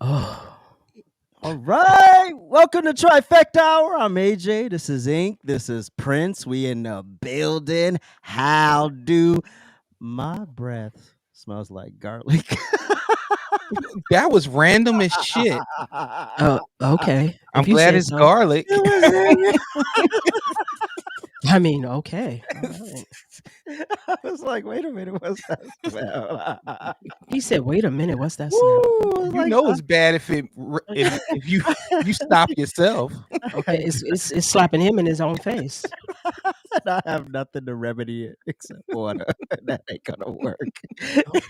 Oh, All right. Welcome to Trifecta Hour. I'm AJ. This is Ink. This is Prince. We in the building. How do my breath smells like garlic? That was random as shit. okay. I'm If you glad say it's so. garlic. I mean, okay. All right. I was like, wait a minute, what's that smell? He said, "Wait a minute, what's that smell?" Woo, You like, know it's bad if you stop yourself. Okay, it's slapping him in his own face. I have nothing to remedy it except water. That ain't gonna work. Okay. All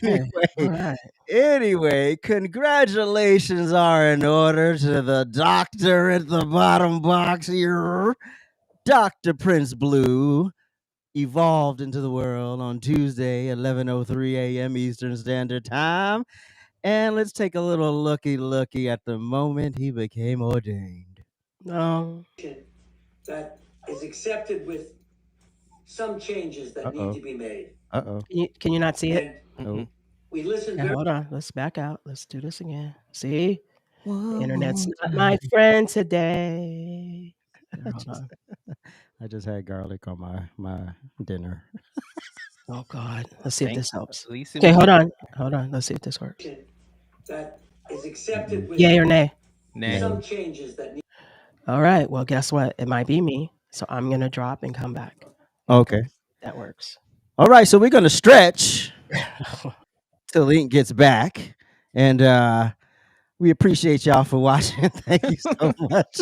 Anyway, right. Anyway, congratulations are in order to the doctor at the bottom box here. Dr. Prince Blue evolved into the world on Tuesday, 11:03 a.m. Eastern Standard Time. And let's take a little looky at the moment he became ordained. No. That is accepted with some changes that need to be made. Uh-oh. Can you not see it? And Oh. we listened Okay, very hold on. Let's back out. Let's do this again. See? The One internet's more not time. my friend today. Here, hold on. I just had garlic on my dinner. Oh God. Let's see if Thank- this helps. At least it Okay, was hold on. Hold on. Let's see if this works. that is accepted with Yay or nay? Nay. some changes that need. All right. Well, guess what? It might be me. So I'm gonna drop and come back. Okay. That works. All right, so we're gonna stretch till Link gets back. And we appreciate y'all for watching. Thank you so much.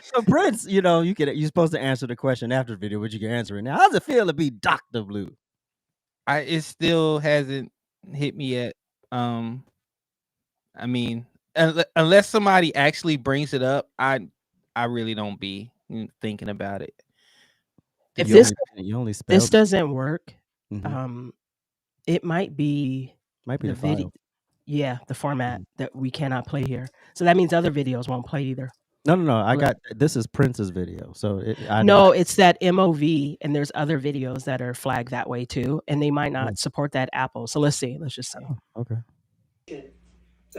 So Prince, you're supposed to answer the question after the video, but you can answer it now. How's it feel to be Dr. Blue? It still hasn't hit me yet. I mean, unless somebody actually brings it up, I really don't be thinking about it. If You this only spelled this doesn't work, Mhm. it might be Might be the video. file. Yeah, the format that we cannot play here. So that means other videos won't play either. No. I got this is Prince's video. So No, it's that MOV, and there's other videos that are flagged that way too, and they might not support that Apple. So let's see. Let's just see. Okay.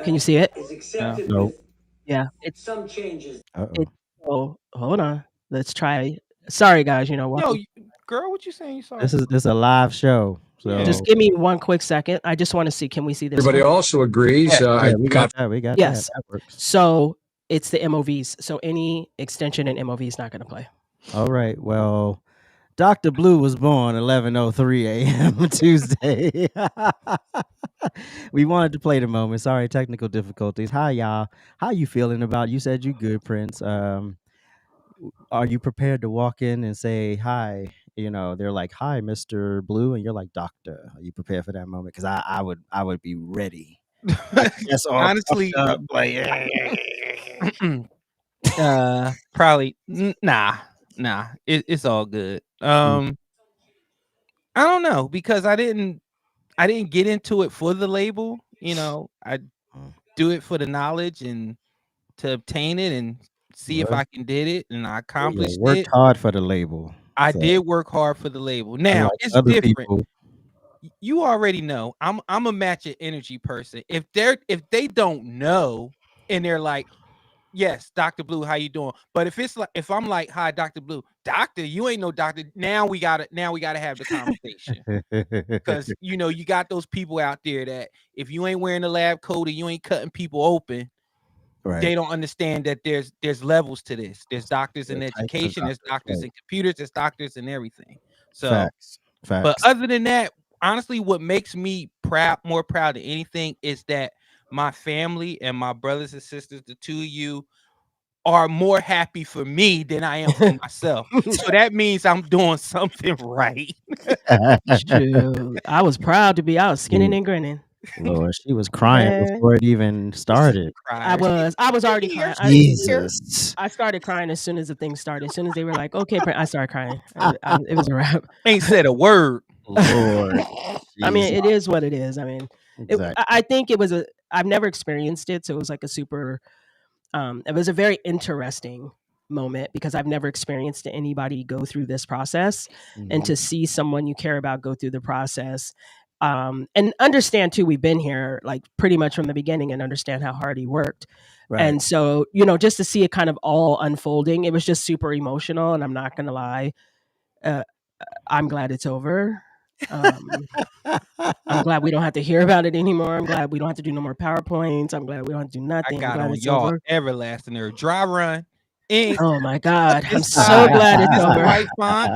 Can you see it? Is accepted No. with Yeah. It's some changes. oh, hold on. Let's try. Sorry, guys. Yo, girl, what you saying? You saw This is a live show. So just give me one quick second. I just want to see. Can we see this? Everybody one? also agrees. yeah, we got that. We got Yes. that. That works. So it's the MOVs. So any extension in MOV is not going to play. All right. Well, Dr. Blue was born 11:03 a.m. Tuesday. We wanted to play the moment. Sorry, technical difficulties. Hi, y'all. How you feeling about? You said you good, Prince. Are you prepared to walk in and say hi? They're like, "Hi, Mr. Blue," and you're like, "Doctor." Are you prepared for that moment? Because I would be ready. That's all. Honestly, probably nah. It's all good. I don't know, because I didn't get into it for the label. I do it for the knowledge and to obtain it and see if I can did it, and I accomplished worked it. hard for the label. I so. did work hard for the label. Now Unlike it's other different. people. You already know I'm a match of energy person. If they don't know and they're like, yes, Dr. Blue, how you doing? But if I'm like, hi, Dr. Blue, doctor, you ain't no doctor. Now we gotta have the conversation. Because you got those people out there that if you ain't wearing a lab coat and you ain't cutting people open, they don't understand that there's levels to this. There's doctors in education, there's doctors in computers, there's doctors in everything. So Facts. But other than that, honestly, what makes me more proud than anything is that my family and my brothers and sisters, the two of you, are more happy for me than I am for myself. So that means I'm doing something right. Shoot. I was proud to be out, skinning and grinning. Lord, she was crying before it even started. I was already crying. Jesus. I started crying as soon as the thing started. As soon as they were like, "Okay," I started crying. It was a wrap. Ain't said a word. Lord. I mean, it is what it is. I mean, Exactly. I think it was I've never experienced it, so it was like a super. It was a very interesting moment because I've never experienced anybody go through this process, and to see someone you care about go through the process. And understand too, we've been here like pretty much from the beginning and understand how hard he worked. Right. And so, just to see it kind of all unfolding, it was just super emotional. And I'm not going to lie. I'm glad it's over. I'm glad we don't have to hear about it anymore. I'm glad we don't have to do no more PowerPoints. I'm glad we don't have to do I nothing. I'm got glad on it's y'all over. everlasting there. Dry run. Ink. Oh my God. I'm This so size, glad it's this over. white font.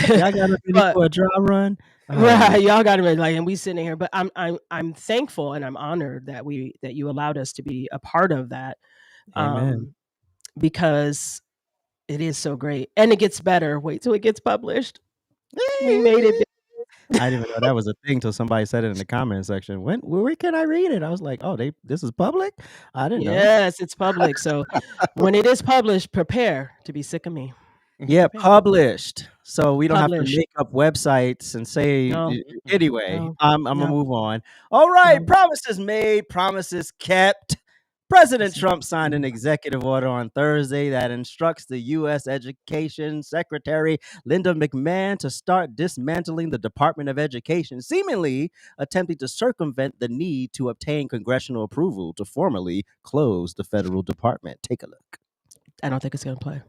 Y'all got ready But- for a dry run? Right, y'all got it like, and we sitting here, but I'm thankful and I'm honored that you allowed us to be a part of that, Amen. because it is so great and it gets better. Wait till it gets published. We made it. I didn't even know that was a thing till somebody said it in the comment section. Where can I read it? I was like, oh, this is public? I didn't know. Yes, it's public. So when it is published, prepare to be sick of me. Yeah, Prepare. published. So we don't have Published. to make up websites and say No. anyway. No. I'm gonna No. move on. All right, No. promises made, promises kept. President Listen. Trump signed an executive order on Thursday that instructs the U.S. Education Secretary Linda McMahon to start dismantling the Department of Education, seemingly attempting to circumvent the need to obtain congressional approval to formally close the federal department. Take a look. I don't think it's going to play.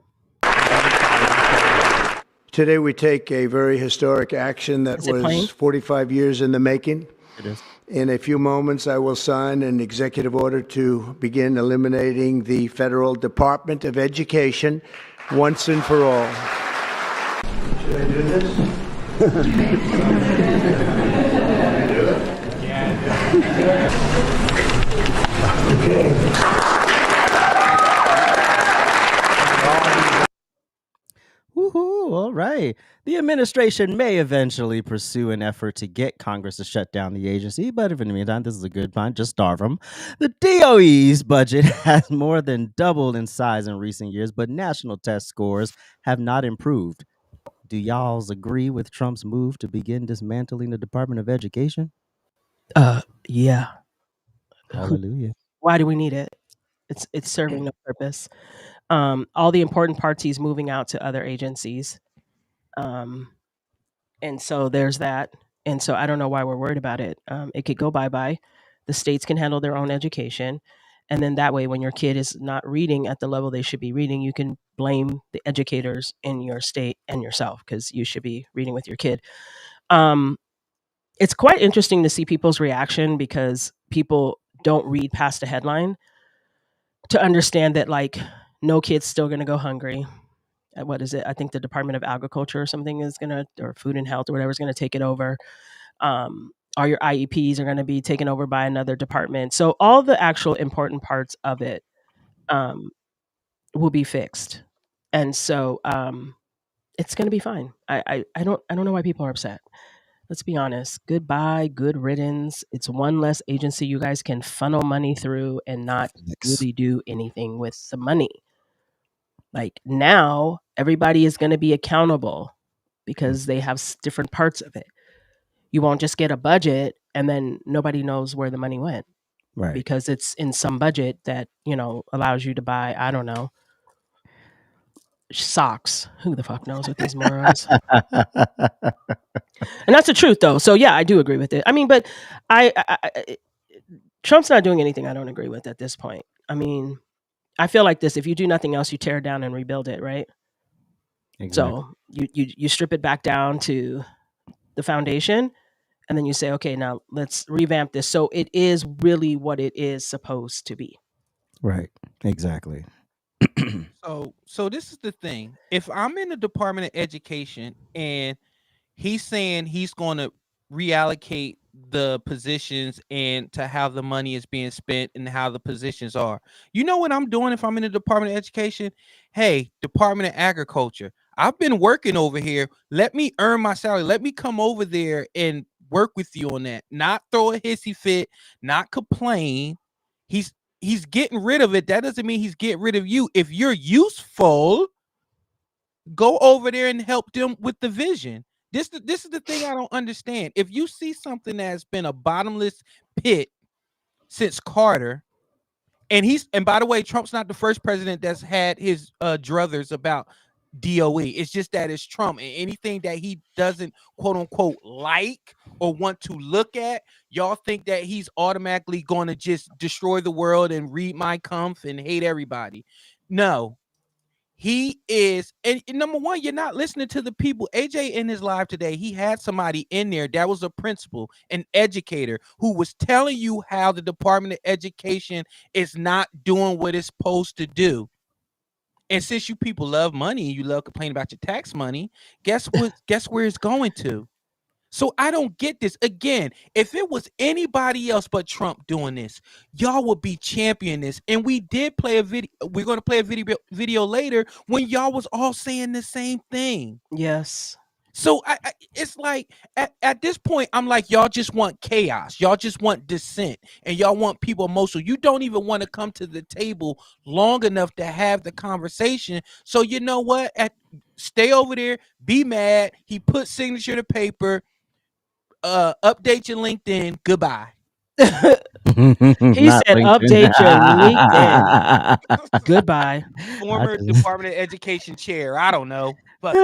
Today we take a very historic action that Is it playing? was 45 years in the making. It is. In a few moments, I will sign an executive order to begin eliminating the Federal Department of Education once and for all. Should I do this? Woohoo! All right. The administration may eventually pursue an effort to get Congress to shut down the agency, but if in the meantime, this is a good point, just starve them. The DOE's budget has more than doubled in size in recent years, but national test scores have not improved. Do y'alls agree with Trump's move to begin dismantling the Department of Education? Yeah. Hallelujah. Why do we need it? It's serving no purpose. All the important parts he's moving out to other agencies. And so there's that. And so I don't know why we're worried about it. It could go bye-bye. The states can handle their own education. And then that way, when your kid is not reading at the level they should be reading, you can blame the educators in your state and yourself because you should be reading with your kid. It's quite interesting to see people's reaction because people don't read past the headline to understand that, like, no kid's still going to go hungry. What is it? I think the Department of Agriculture or something is going to, or Food and Health or whatever is going to take it over. All your IEPs are going to be taken over by another department. So all the actual important parts of it will be fixed. And so it's going to be fine. I don't know why people are upset. Let's be honest. Goodbye, good riddance. It's one less agency you guys can funnel money through and not really do anything with the money. Like now, everybody is going to be accountable because they have different parts of it. You won't just get a budget and then nobody knows where the money went. Right. Because it's in some budget that, allows you to buy, I don't know, socks. Who the fuck knows with these morons? And that's the truth, though. So yeah, I do agree with it. I mean, but Trump's not doing anything I don't agree with at this point. I mean, I feel like this: if you do nothing else, you tear it down and rebuild it, right? Exactly. So you strip it back down to the foundation, and then you say, okay, now let's revamp this so it is really what it is supposed to be. Right. Exactly. So this is the thing. If I'm in the Department of Education and he's saying he's going to reallocate the positions and to how the money is being spent and how the positions are, you know what I'm doing if I'm in the Department of Education? Hey, Department of Agriculture, I've been working over here. Let me earn my salary. Let me come over there and work with you on that. Not throw a hissy fit, not complain. He's getting rid of it. That doesn't mean he's getting rid of you. If you're useful, go over there and help them with the vision. This is the thing I don't understand. If you see something that's been a bottomless pit since Carter, and by the way, Trump's not the first president that's had his druthers about DOE. It's just that it's Trump, and anything that he doesn't quote unquote like or want to look at, y'all think that he's automatically going to just destroy the world and read Mein Kampf and hate everybody. No, he is. And number one, you're not listening to the people. AJ in his live today, he had somebody in there that was a principal, an educator, who was telling you how the Department of Education is not doing what it's supposed to do. And since you people love money and you love complaining about your tax money, guess what? Guess where it's going to? So I don't get this. Again, if it was anybody else but Trump doing this, y'all would be championing this. And we did play a video. We're going to play a video later when y'all was all saying the same thing. Yes. So it's like at this point, I'm like, y'all just want chaos. Y'all just want dissent, and y'all want people emotional. You don't even want to come to the table long enough to have the conversation. So you know what? Stay over there. Be mad. He put signature to paper. Update your LinkedIn. Goodbye. He Not said, LinkedIn. update your LinkedIn. Goodbye. Former just- Department of Education chair. I don't know. But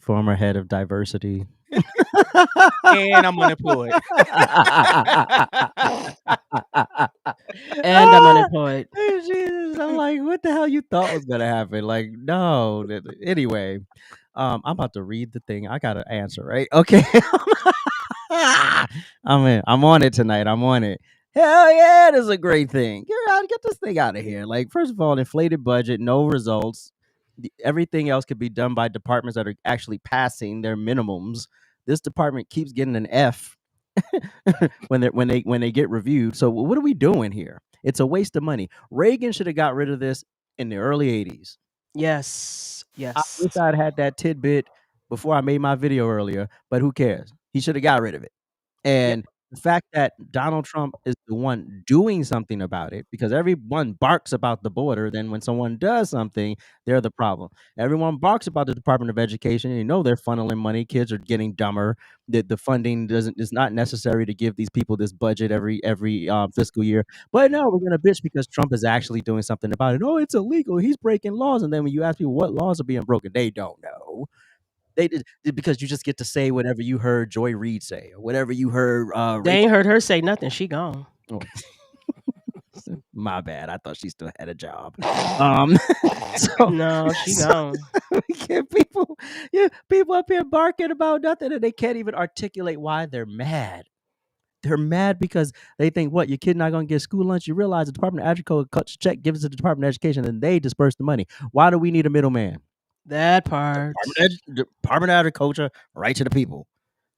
Former head of diversity. and I'm unemployed. And I'm unemployed. Jesus, I'm like, what the hell you thought was gonna happen? Like, no. Anyway, I'm about to read the thing. I got an answer, right? Okay. I'm on it tonight. I'm on it. Hell yeah, this is a great thing. Get this thing out of here. Like, first of all, inflated budget, no results. Everything else could be done by departments that are actually passing their minimums. This department keeps getting an F when they get reviewed. So what are we doing here? It's a waste of money. Reagan should have got rid of this in the early 80s. Yes. I Yes. wish I'd had that tidbit before I made my video earlier, but who cares? He should have got rid of it. And the fact that Donald Trump is the one doing something about it, because everyone barks about the border, then when someone does something, they're the problem. Everyone barks about the Department of Education. You know they're funneling money. Kids are getting dumber. The funding is not necessary to give these people this budget every fiscal year. But no, we're gonna bitch because Trump is actually doing something about it. Oh, it's illegal. He's breaking laws. And then when you ask people what laws are being broken, they don't know. They did because you just get to say whatever you heard Joy Reid say or whatever you heard. They ain't heard her say nothing. She gone. My bad. I thought she still had a job. So no, she gone. People up here barking about nothing, and they can't even articulate why they're mad. They're mad because they think, what, your kid not going to get school lunch? You realize the Department of Agriculture cuts check, gives it to the Department of Education, and they disperse the money. Why do we need a middleman? That part. Department of Agriculture, right to the people.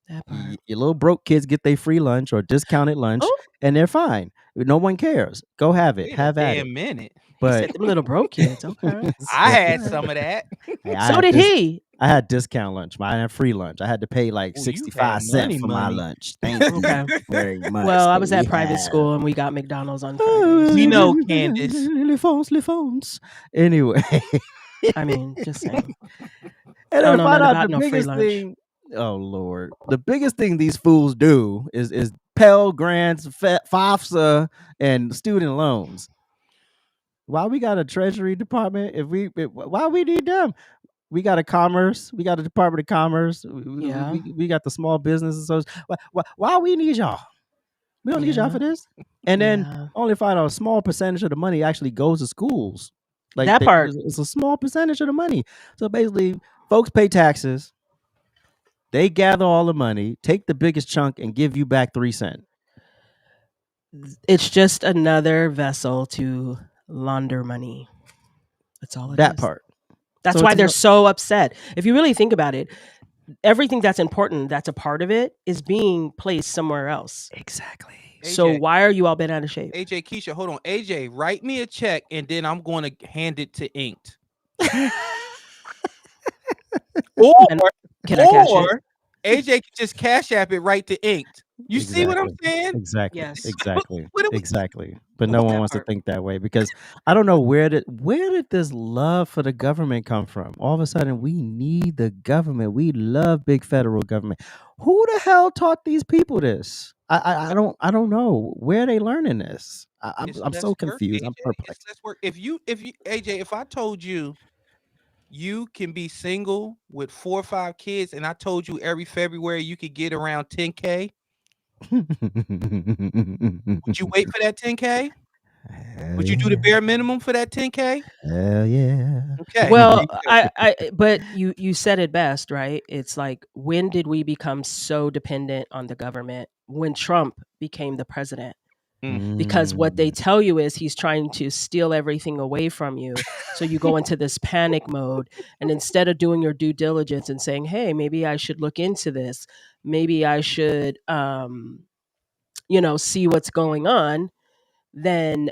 That part. Your little broke kids get their free lunch or discounted lunch, and they're fine. No one cares. Go have it. Have at it. Minute. But he said them little broke kids. Okay. I had some of that. Hey, so did he. I had discount lunch. I had free lunch. I had to pay like 65 cents for my lunch. Thank you very much. Well, I was at private school and we got McDonald's on Fridays. We know, Candace. Les phones. Anyway. I mean, just saying. And I find out the biggest thing. Oh Lord, the biggest thing these fools do is Pell Grants, FAFSA, and student loans. Why we got a Treasury Department? Why we need them? We got a Commerce. We got a Department of Commerce. We got the Small Business Association. Why we need y'all? We don't need y'all for this. And then only find out a small percentage of the money actually goes to schools. Like that part. It's a small percentage of the money. So basically, folks pay taxes. They gather all the money, take the biggest chunk, and give you back 3 cents. It's just another vessel to launder money. That's all it is. That part. That's why they're so upset. If you really think about it, everything that's important, that's a part of it, is being placed somewhere else. Exactly. AJ, so why are you all bent out of shape? AJ, Keisha, hold on. AJ, write me a check and then I'm going to hand it to Inked. Can I cash it? AJ can just cash app it right to Inked. You see what I'm saying? Exactly. Yes. Exactly. Exactly. But no one wants to think that way because I don't know where did this love for the government come from? All of a sudden, we need the government. We love big federal government. Who the hell taught these people this? I don't know where they learning this. I'm so confused. I'm perplexed. If you AJ, if I told you You can be single with 4 or 5 kids, and I told you every February you could get around 10K. Would you wait for that 10K? Would you do the bare minimum for that 10K? Hell yeah. Okay. Well, but you said it best, right? It's like, when did we become so dependent on the government? When Trump became the president. Because what they tell you is he's trying to steal everything away from you. So you go into this panic mode. And instead of doing your due diligence and saying, hey, maybe I should look into this, maybe I should, see what's going on, then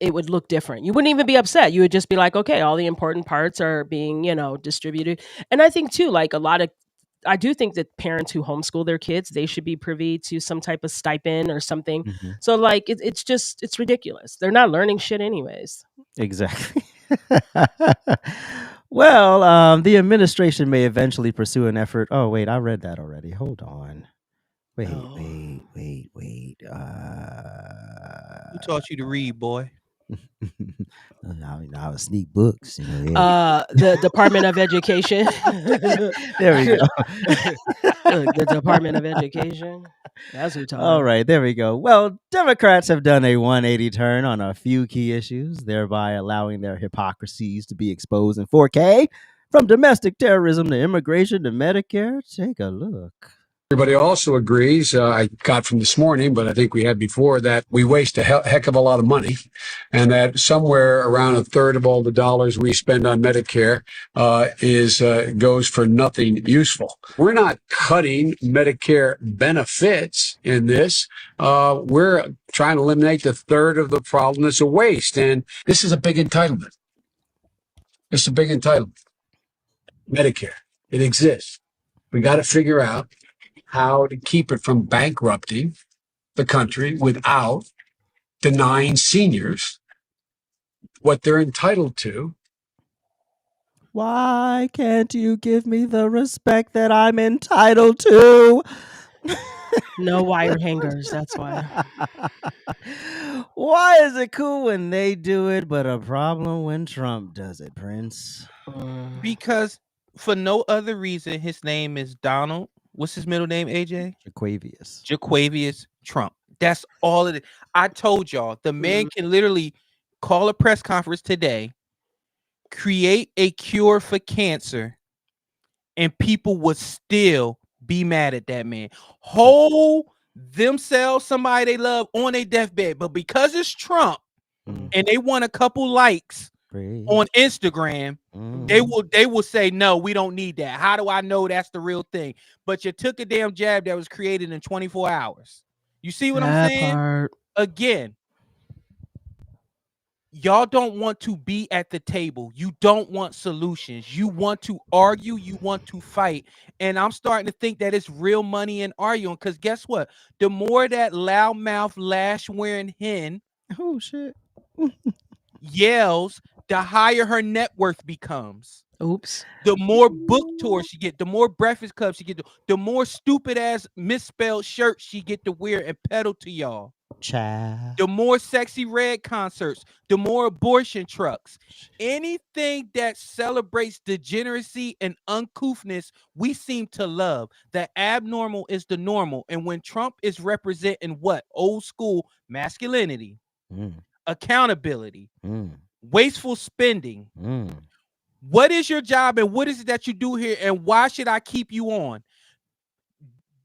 it would look different. You wouldn't even be upset. You would just be like, okay, all the important parts are being, distributed. And I think too, like I do think that parents who homeschool their kids, they should be privy to some type of stipend or something. So like, it's ridiculous. They're not learning shit anyways. Exactly. Well, the administration may eventually pursue an effort. Oh, wait, I read that already. Hold on. Wait. Who taught you to read, boy? I was sneak books. The Department of Education. There we go. The Department of Education. That's who taught All me. right, there we go. Well, Democrats have done a 180 turn on a few key issues, thereby allowing their hypocrisies to be exposed in 4K. From domestic terrorism to immigration to Medicare, take a look. Everybody also agrees, I got from this morning, but I think we had before, that we waste a heck of a lot of money, and that somewhere around a third of all the dollars we spend on Medicare goes for nothing useful. We're not cutting Medicare benefits in this. We're trying to eliminate the third of the problem that's a waste, and this is a big entitlement. It's a big entitlement. Medicare, it exists. We got to figure out how to keep it from bankrupting the country without denying seniors what they're entitled to. Why can't you give me the respect that I'm entitled to? No wire hangers. That's why. Why is it cool when they do it, but a problem when Trump does it, Prince? Because for no other reason, his name is Donald. What's his middle name, AJ? Jaquavius Trump. That's all it is. I told y'all, the man can literally call a press conference today, create a cure for cancer, and people would still be mad at that man. Hold themselves, somebody they love, on their deathbed. But because it's Trump and they want a couple likes on Instagram, they will say, no, we don't need that. How do I know that's the real thing? But you took a damn jab that was created in 24 hours. You see what I'm saying? Again, y'all don't want to be at the table. You don't want solutions. You want to argue. You want to fight. And I'm starting to think that it's real money in arguing, because guess what? The more that loudmouth lash-wearing hen yells, the higher her net worth becomes. Oops. The more book tours she get, the more Breakfast Club she get, the more stupid ass misspelled shirts she get to wear and peddle to y'all. The more Sexy Red concerts, the more abortion trucks. Anything that celebrates degeneracy and uncouthness, we seem to love. The abnormal is the normal. And when Trump is representing what? Old school masculinity, accountability, wasteful spending. What is your job and what is it that you do here, and why should I keep you on?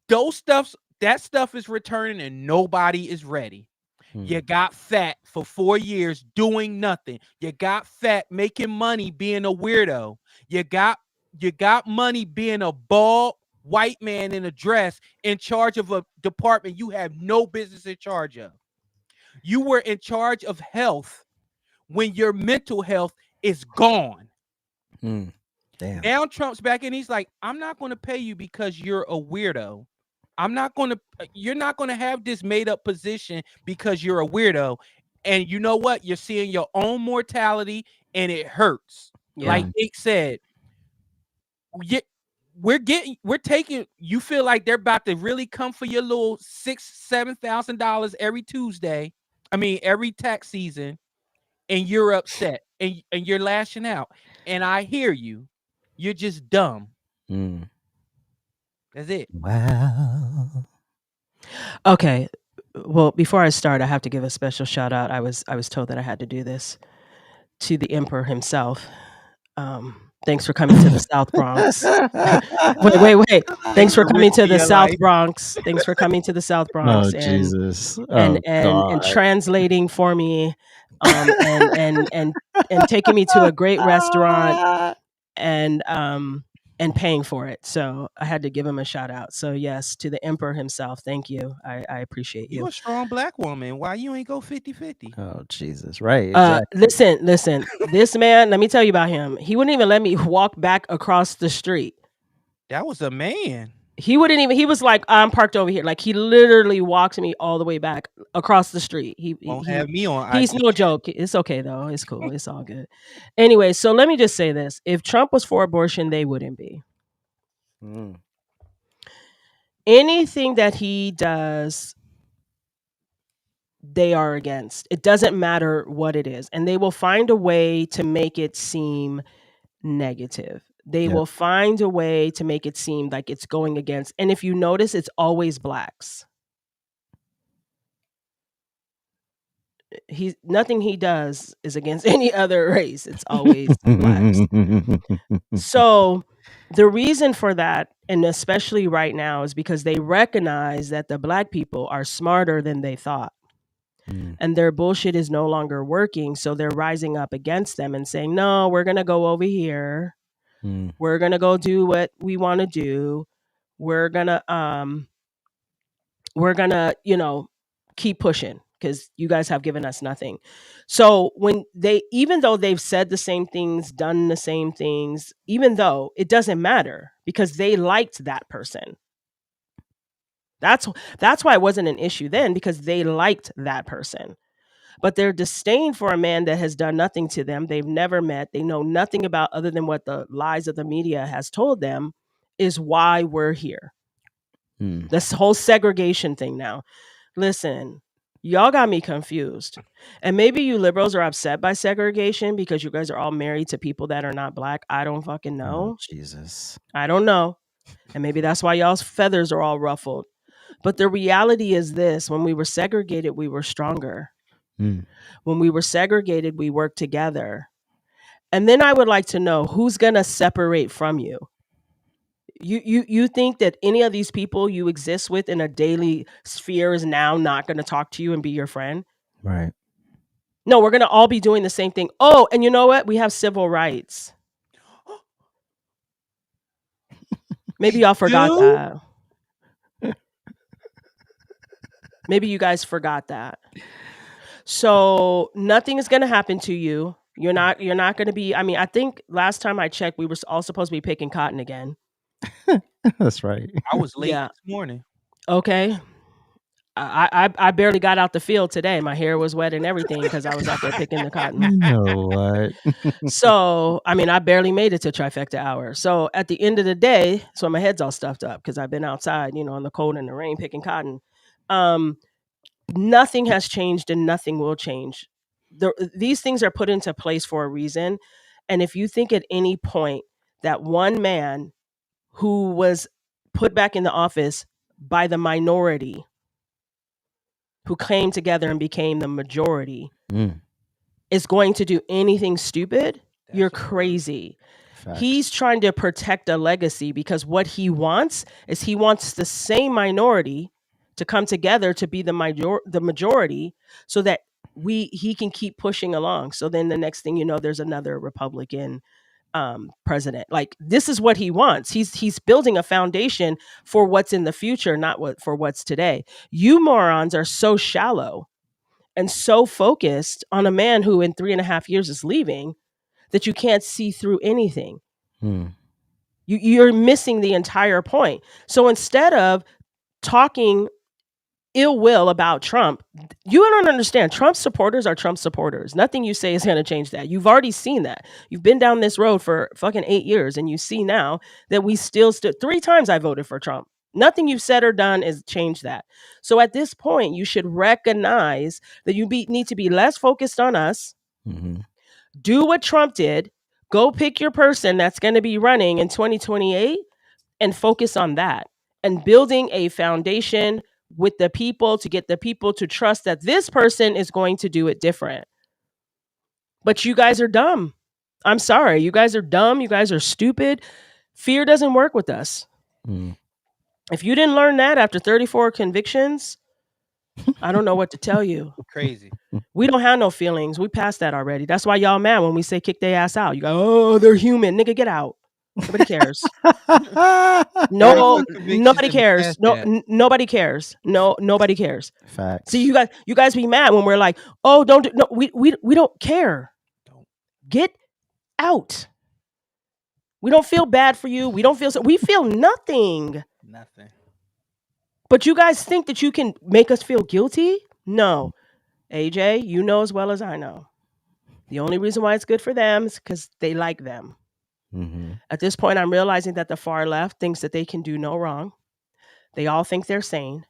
That stuff is returning and nobody is ready. You got fat for 4 years doing nothing. You got fat making money being a weirdo. You got money being a bald white man in a dress in charge of a department you have no business in charge of. You were in charge of health when your mental health is gone. Damn. Now Trump's back and he's like, I'm not going to pay you because you're a weirdo. You're not going to have this made up position because you're a weirdo. And you know what? You're seeing your own mortality and it hurts. Yeah. Like Nick said, you feel like they're about to really come for your little $6,000-$7,000 every Tuesday. I mean, every tax season, and you're upset and you're lashing out. And I hear you. You're just dumb. Mm. That's it. Wow. Okay. Well, before I start, I have to give a special shout out. I was told that I had to do this to the emperor himself. Thanks for coming to the South Bronx. Wait. Thanks for coming to the South Bronx. Thanks for coming to the South Bronx Oh, Jesus. and God. translating for me, and taking me to a great restaurant and paying for it. So I had to give him a shout out. So yes, to the emperor himself, thank you. I appreciate you. You a strong black woman. Why you ain't go 50-50? Oh, Jesus. Right. Exactly. Listen. This man, let me tell you about him. He wouldn't even let me walk back across the street. That was a man. He wouldn't even. He was like, "I'm parked over here." Like he literally walked me all the way back across the street. Won't have me on. He's no joke. It's okay though. It's cool. It's all good. Anyway, so let me just say this: if Trump was for abortion, they wouldn't be. Anything that he does, they are against. It doesn't matter what it is, and they will find a way to make it seem negative. They will find a way to make it seem like it's going against. And if you notice, it's always blacks. Nothing he does is against any other race. It's always blacks. So the reason for that, and especially right now, is because they recognize that the black people are smarter than they thought. And their bullshit is no longer working. So they're rising up against them and saying, no, we're going to go over here. We're going to go do what we want to do. We're going to, keep pushing because you guys have given us nothing. So even though they've said the same things, done the same things, even though it doesn't matter because they liked that person. That's why it wasn't an issue then, because they liked that person. But their disdain for a man that has done nothing to them, they've never met, they know nothing about other than what the lies of the media has told them, is why we're here. This whole segregation thing now. Listen, y'all got me confused. And maybe you liberals are upset by segregation because you guys are all married to people that are not black. I don't fucking know. Oh, Jesus. I don't know. And maybe that's why y'all's feathers are all ruffled. But the reality is this: when we were segregated, we were stronger. When we were segregated, we worked together. And then I would like to know who's going to separate from you. You think that any of these people you exist with in a daily sphere is now not going to talk to you and be your friend? Right. No, we're going to all be doing the same thing. Oh, and you know what? We have civil rights. Maybe y'all forgot that. Maybe you guys forgot that. So nothing is going to happen to you. You're not going to be. I mean, I think last time I checked, we were all supposed to be picking cotton again. That's right. I was late this morning. Okay. I barely got out the field today. My hair was wet and everything because I was out there picking the cotton. You know what? So, I mean, I barely made it to Trifecta Hour. So at the end of the day, so my head's all stuffed up because I've been outside, in the cold and the rain picking cotton. Nothing has changed and nothing will change. These things are put into place for a reason. And if you think at any point that one man who was put back in the office by the minority, who came together and became the majority, is going to do anything stupid, you're crazy. Facts. He's trying to protect a legacy because what he wants is the same minority to come together to be the majority so that he can keep pushing along. So then the next thing you know, there's another Republican president. Like, this is what he wants. He's building a foundation for what's in the future, not for what's today. You morons are so shallow and so focused on a man who in 3.5 years is leaving that you can't see through anything. You're missing the entire point. So instead of talking ill will about Trump, you don't understand. Trump supporters are Trump supporters. Nothing you say is going to change that. You've already seen that. You've been down this road for fucking 8 years, and you see now that we still stood. 3 times I voted for Trump. Nothing you've said or done has changed that. So at this point, you should recognize that you need to be less focused on us. Do what Trump did. Go pick your person that's going to be running in 2028 and focus on that and building a foundation with the people to get the people to trust that this person is going to do it different. But you guys are dumb. I'm sorry. You guys are dumb. You guys are stupid. Fear doesn't work with us. If you didn't learn that after 34 convictions, I don't know what to tell you. Crazy. We don't have no feelings. We passed that already. That's why y'all mad when we say kick their ass out. You go, oh, they're human. Nigga, get out. Nobody cares. No, nobody cares. Nobody cares. No, nobody cares. Facts. See, you guys be mad when we're like, oh, don't do, no, we don't care. Get out. We don't feel bad for you. We feel nothing. Nothing. But you guys think that you can make us feel guilty? No. AJ, you know as well as I know. The only reason why it's good for them is because they like them. Mm-hmm. At this point, I'm realizing that the far left thinks that they can do no wrong. They all think they're sane.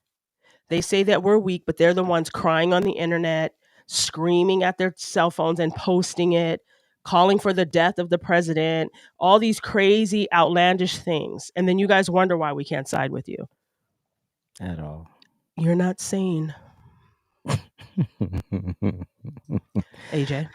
They say that we're weak, but they're the ones crying on the internet, screaming at their cell phones and posting it, calling for the death of the president, all these crazy, outlandish things. And then you guys wonder why we can't side with you. At all. You're not sane. AJ.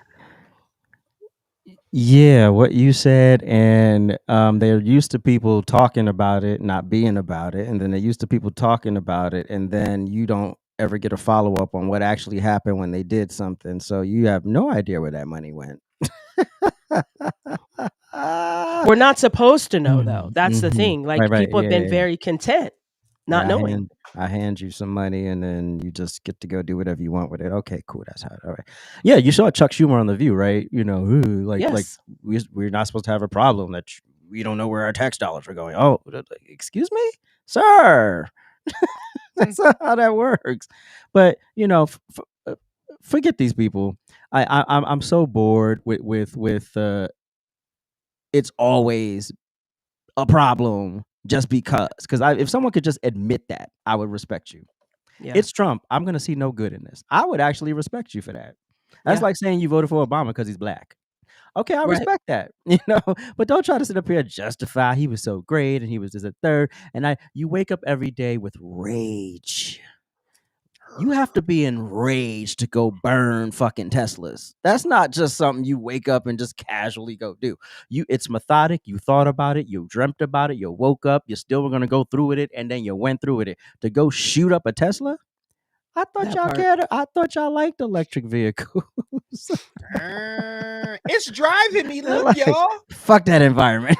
Yeah, what you said, and they're used to people talking about it, not being about it, and then they're used to people talking about it, and then you don't ever get a follow-up on what actually happened when they did something, so you have no idea where that money went. We're not supposed to know, though. That's the thing. Like, right. people have been very content not knowing. I hand you some money, and then you just get to go do whatever you want with it. Okay, cool. That's how. All right. Yeah, you saw Chuck Schumer on The View, right? You know, Yes. we're not supposed to have a problem that we don't know where our tax dollars are going. Oh, excuse me, sir. That's not how that works. But you know, forget these people. I'm so bored with it's always a problem just because if someone could just admit that, I would respect you. Yeah. It's Trump. I'm going to see no good in this. I would actually respect you for that. That's like saying you voted for Obama because he's black. Okay, I respect that, you know, but don't try to sit up here and justify he was so great and he was just a third. And you wake up every day with rage. You have to be enraged to go burn fucking Teslas. That's not just something you wake up and just casually go do. It's methodic. You thought about it. You dreamt about it. You woke up. You still were going to go through with it. And then you went through with it. To go shoot up a Tesla? I thought y'all cared. I thought y'all liked electric vehicles. It's driving me. Look, y'all. Fuck that environment.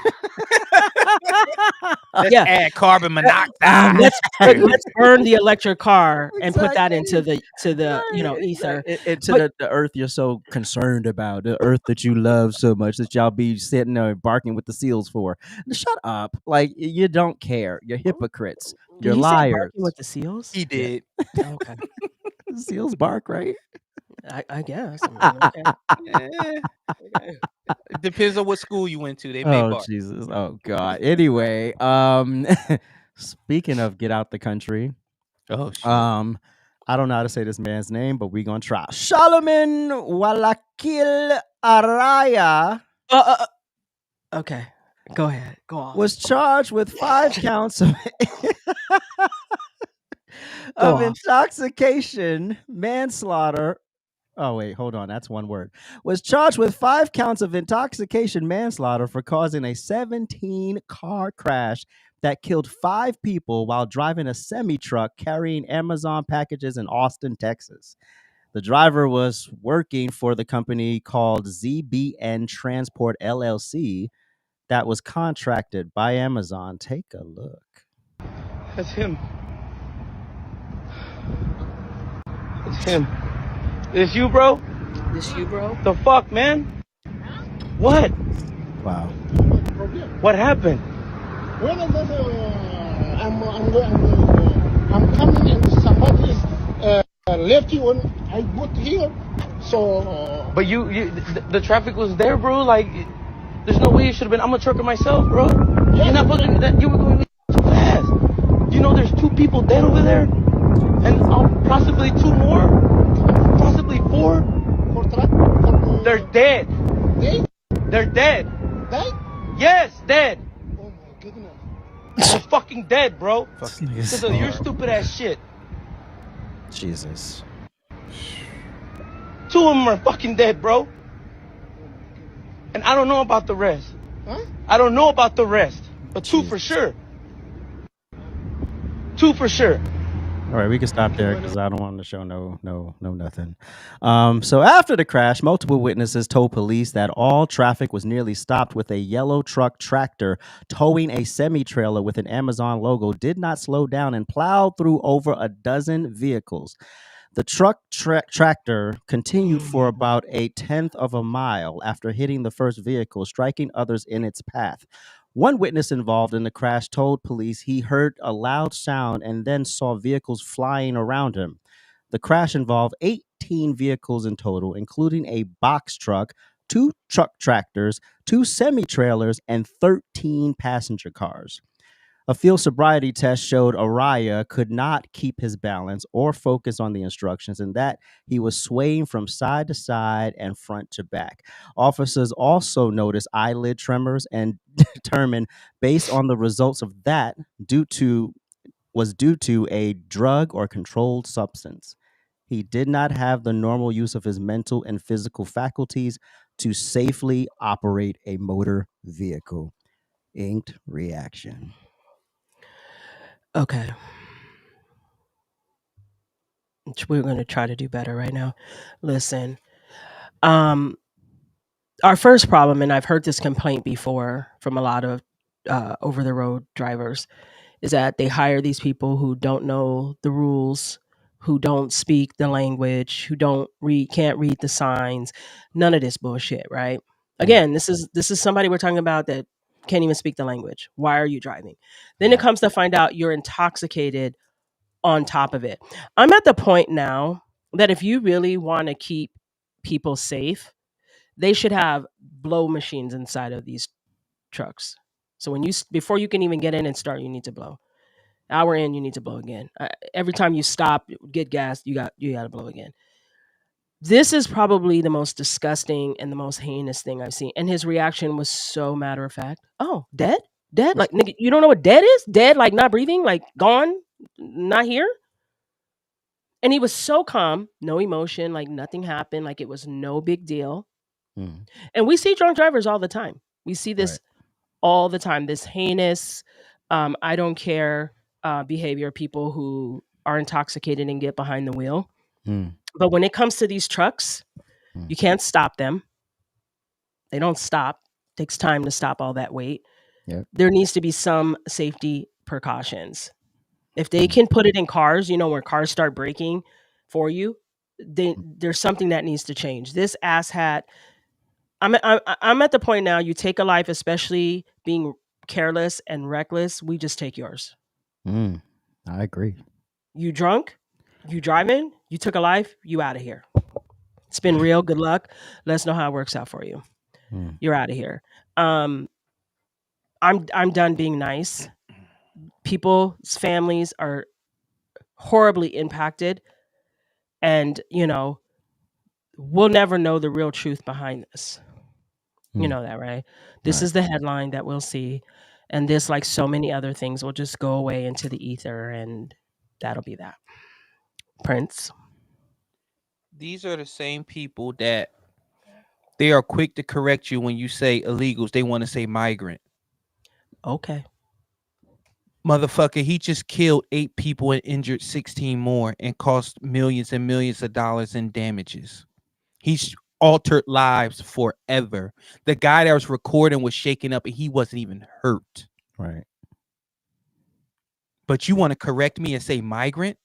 Let's add carbon monoxide. Let's burn the electric car and put that into the ether. The earth you're so concerned about, the earth that you love so much that y'all be sitting there barking with the seals for. Shut up! Like, you don't care. You're hypocrites. You're liars. With the seals, he did. Okay. Seals bark, right? I guess. Okay. It depends on what school you went to. They may bark. Jesus. Oh God. Anyway, speaking of get out the country. Oh shit. I don't know how to say this man's name, but we're gonna try. Solomun Weldekeol Araya. Okay. Go ahead. Go on. Was charged with 5 counts of intoxication, manslaughter. Oh, wait, hold on. That's one word. Was charged with 5 counts of intoxication, manslaughter for causing a 17-car crash that killed 5 people while driving a semi-truck carrying Amazon packages in Austin, Texas. The driver was working for the company called ZBN Transport LLC that was contracted by Amazon. Take a look. That's him. It's him. This you, bro? This you, bro? The fuck, man? What? Wow. What happened? When I'm coming and somebody left you and I put here. So. But the traffic was there, bro. Like, there's no way you should have been. I'm a trucker myself, bro. Yeah. You're not putting that. You were going too fast. You know, there's 2 people dead over there, and possibly 2 more, possibly 4. They're dead. They're dead. Died? Yes, dead. Oh my goodness. They're fucking dead, bro. Fucking Because of your stupid ass shit. Jesus. 2 of them are fucking dead, bro. And I don't know about the rest. Huh? I don't know about the rest. But 2 for Jesus. sure. 2 for sure. All right, we can stop there because I don't want to show no nothing. So after the crash, multiple witnesses told police that all traffic was nearly stopped with a yellow truck tractor towing a semi-trailer with an Amazon logo did not slow down and plowed through over a dozen vehicles. The truck tractor continued for about 1/10 of a mile after hitting the first vehicle, striking others in its path. One witness involved in the crash told police he heard a loud sound and then saw vehicles flying around him. The crash involved 18 vehicles in total, including a box truck, 2 truck tractors, 2 semi-trailers, and 13 passenger cars. A field sobriety test showed Araya could not keep his balance or focus on the instructions, and that he was swaying from side to side and front to back. Officers also noticed eyelid tremors and determined, based on the results of that, due to a drug or controlled substance. He did not have the normal use of his mental and physical faculties to safely operate a motor vehicle. Inked reaction. Okay. We're going to try to do better right now. Listen, our first problem, and I've heard this complaint before from a lot of over the road drivers, is that they hire these people who don't know the rules, who don't speak the language, who can't read the signs. None of this bullshit, right? Again, this is somebody we're talking about that can't even speak the language. Why are you driving? Then it comes to find out you're intoxicated on top of it. I'm at the point now that if you really want to keep people safe, they should have blow machines inside of these trucks. So before you can even get in and start, you need to blow. Hour in, you need to blow again. Every time you stop, get gas, you got to blow again. This is probably the most disgusting and the most heinous thing I've seen. And his reaction was so matter of fact. Oh, dead? Dead? Like, nigga, you don't know what dead is? Dead, like not breathing, like gone, not here? And he was so calm, no emotion, like nothing happened, like it was no big deal. Mm. And we see drunk drivers all the time. We see this all the time, this heinous, I don't care behavior, people who are intoxicated and get behind the wheel. Mm. But when it comes to these trucks, you can't stop them. They don't stop. It takes time to stop all that weight. Yep. There needs to be some safety precautions. If they can put it in cars, where cars start braking for you, there's something that needs to change. This asshat, I'm at the point now, you take a life, especially being careless and reckless, we just take yours. I agree. You drunk, you driving, you took a life, you out of here. It's been real. Good luck. Let us know how it works out for you. You're out of here. I'm done being nice. People's families are horribly impacted, and we'll never know the real truth behind this. You know that, right? This is the headline that we'll see, and this, like so many other things, will just go away into the ether, and that'll be that. Prince. These are the same people that they are quick to correct you when you say illegals. They want to say migrant. Okay. Motherfucker, he just killed 8 people and injured 16 more and cost millions and millions of dollars in damages. He's altered lives forever. The guy that was recording was shaken up and he wasn't even hurt. Right. But you want to correct me and say migrant?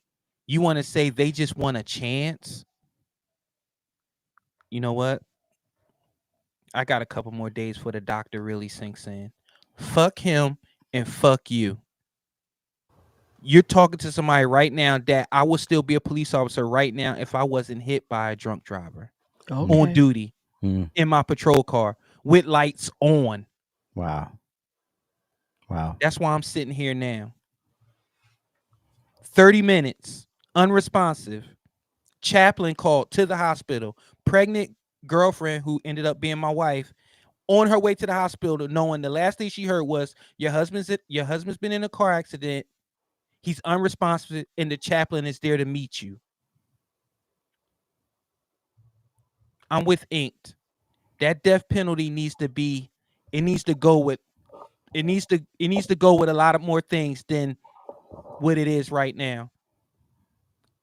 You want to say they just want a chance? You know what? I got a couple more days before the doctor really sinks in. Fuck him and fuck you. You're talking to somebody right now that I would still be a police officer right now if I wasn't hit by a drunk driver on duty in my patrol car with lights on. Wow. That's why I'm sitting here now. 30 minutes, unresponsive. Chaplain called to the hospital. Pregnant girlfriend who ended up being my wife on her way to the hospital, knowing the last thing she heard was your husband's been in a car accident. He's unresponsive, and the chaplain is there to meet you. I'm with Inked. That death penalty needs to go with a lot of more things than what it is right now.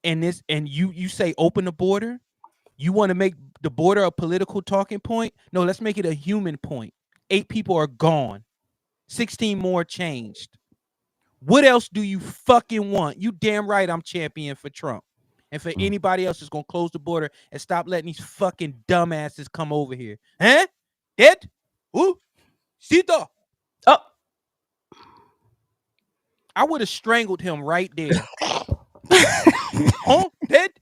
And you say open the border. You want to make the border a political talking point? No, let's make it a human point. 8 people are gone. 16 more changed. What else do you fucking want? You damn right I'm champion for Trump. And for anybody else that's going to close the border and stop letting these fucking dumbasses come over here. Huh? Dead? Who? Sita. Oh. I would have strangled him right there. Huh? Dead?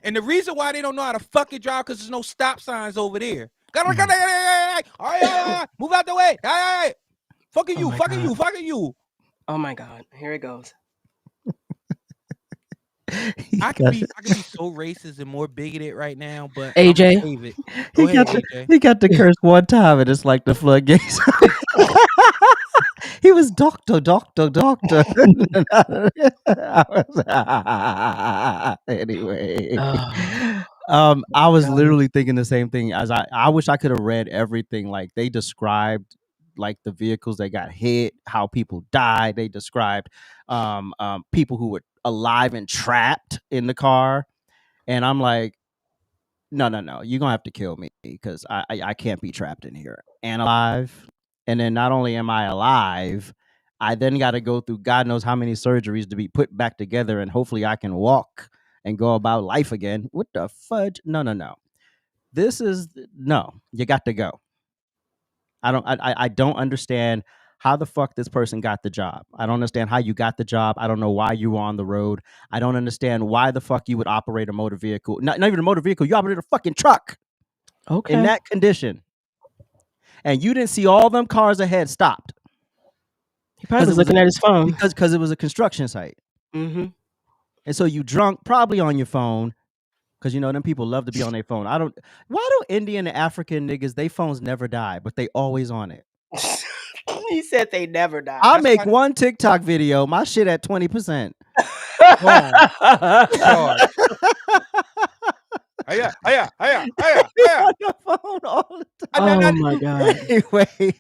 And the reason why they don't know how to fucking drive because there's no stop signs over there. Move out the way. Fucking you. Oh my God. Here it goes. I could be so racist and more bigoted right now, but AJ. I'm gonna save it. Go ahead, AJ. He got to curse one time and it's like the floodgates. He was doctor. Anyway. I was literally thinking the same thing. As I wish I could have read everything. Like they described like the vehicles that got hit, how people died. They described people who were alive and trapped in the car. And I'm like, no, you're gonna have to kill me because I can't be trapped in here and alive. And then not only am I alive, I then got to go through God knows how many surgeries to be put back together, and hopefully I can walk and go about life again. What the fudge? No. This is no. You got to go. I don't understand how the fuck this person got the job. I don't understand how you got the job. I don't know why you were on the road. I don't understand why the fuck you would operate a motor vehicle. Not even a motor vehicle. You operate a fucking truck. Okay. In that condition. And you didn't see all them cars ahead stopped. He probably was looking at his phone. Because it was a construction site. Mm-hmm. And so you drunk, probably on your phone. Because, you know, them people love to be on their phone. Why do Indian and African niggas, they phones never die, but they always on it? He said they never die. I'll make one TikTok video. My shit at 20%. Hiya. On your phone all the time. Oh my God. Anyway,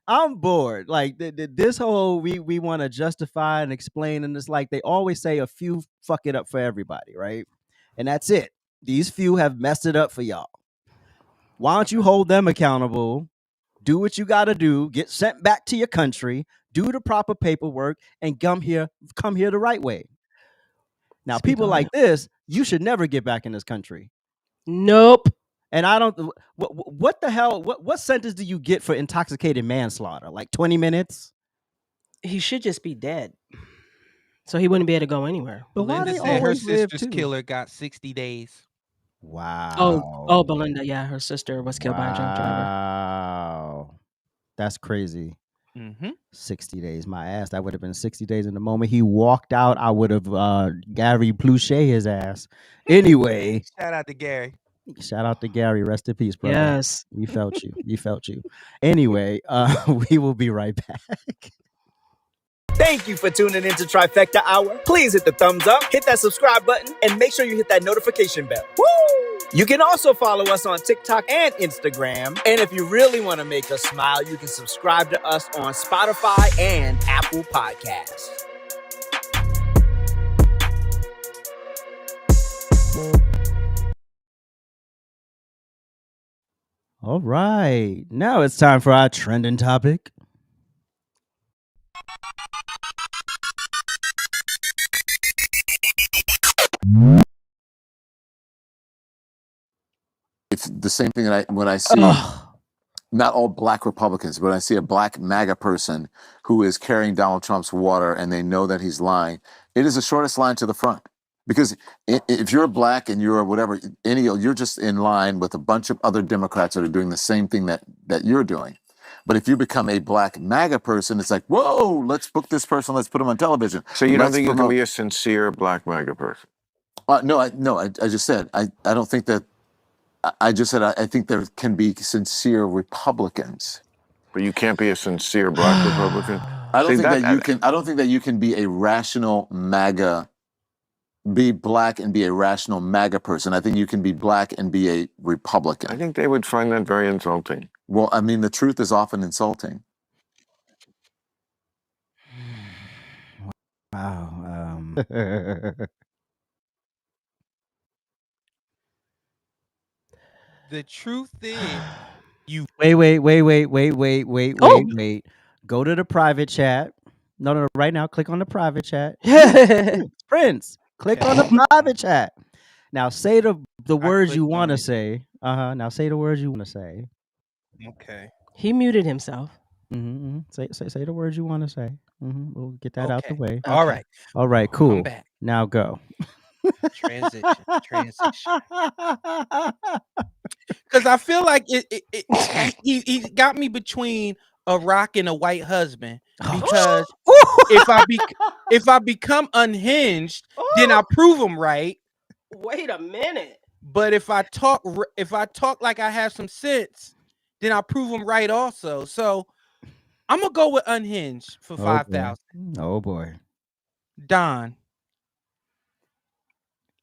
I'm bored. Like this whole we want to justify and explain, and it's like they always say a few fuck it up for everybody, right? And that's it. These few have messed it up for y'all. Why don't you hold them accountable? Do what you got to do. Get sent back to your country. Do the proper paperwork and come here the right way. Now, people like this, you should never get back in this country. Nope. And I don't. What the hell? What sentence do you get for intoxicated manslaughter? Like 20 minutes? He should just be dead. So he wouldn't be able to go anywhere. But why Belinda they said her always live sister's too? killer got 60 days. Wow. Oh, Belinda. Yeah, her sister was killed by a drunk driver. Wow. That's crazy. 60 days. My ass. That would have been 60 days. In the moment he walked out, I would have Gary Pluchet his ass. Anyway. Shout out to Gary. Shout out to Gary. Rest in peace, brother. Yes. We felt you. Anyway, we will be right back. Thank you for tuning into Trifecta Hour. Please hit the thumbs up, hit that subscribe button, and make sure you hit that notification bell. Woo! You can also follow us on TikTok and Instagram. And if you really want to make us smile, you can subscribe to us on Spotify and Apple Podcasts. All right. Now it's time for our trending topic. It's the same thing that when I see not all black Republicans, but I see a black MAGA person who is carrying Donald Trump's water and they know that he's lying. It is the shortest line to the front. Because if you're black and you're whatever, you're just in line with a bunch of other Democrats that are doing the same thing that you're doing. But if you become a black MAGA person, it's like, whoa, let's book this person, let's put him on television. So you don't think you can be a sincere black MAGA person? No, I just said I don't think that I just said I think there can be sincere Republicans. But you can't be a sincere black Republican. I don't See, think that- that you can. I don't think that you can be a rational MAGA, be black and be a rational MAGA person. I think you can be black and be a Republican. I think they would find that very insulting. Well, I mean, the truth is often insulting. Wow. The truth is, you Wait. Oh! Go to the private chat. No. Right now, click on the private chat. Prince, click on the private chat. Now say the words you clicked want on to it. say. Now say the words you want to say. Okay. He muted himself. Say the words you want to say. We'll get that out the Okay. way. All Okay. right. All right, I'm cool. back. Now go. Transition. Because I feel like he got me between a rock and a white husband. Because if I become unhinged, then I prove him right. Wait a minute. But if I talk like I have some sense, then I prove him right also. So I'm gonna go with unhinged for 5,000. Oh boy. Don,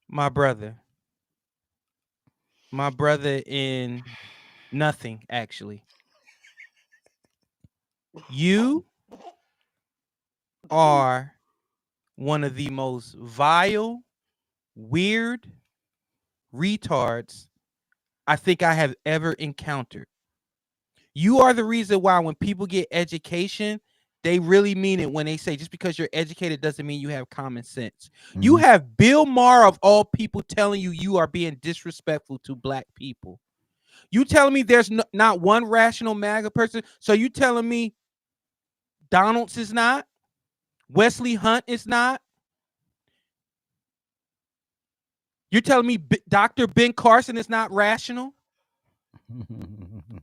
my brother in nothing, actually. You are one of the most vile, weird retards I think I have ever encountered. You are the reason why when people get education, they really mean it when they say just because you're educated doesn't mean you have common sense. You have Bill Maher of all people telling you are being disrespectful to black people. You telling me there's not one rational MAGA person? So you telling me Donalds is not? Wesley Hunt is not? You're telling me Dr. Ben Carson is not rational?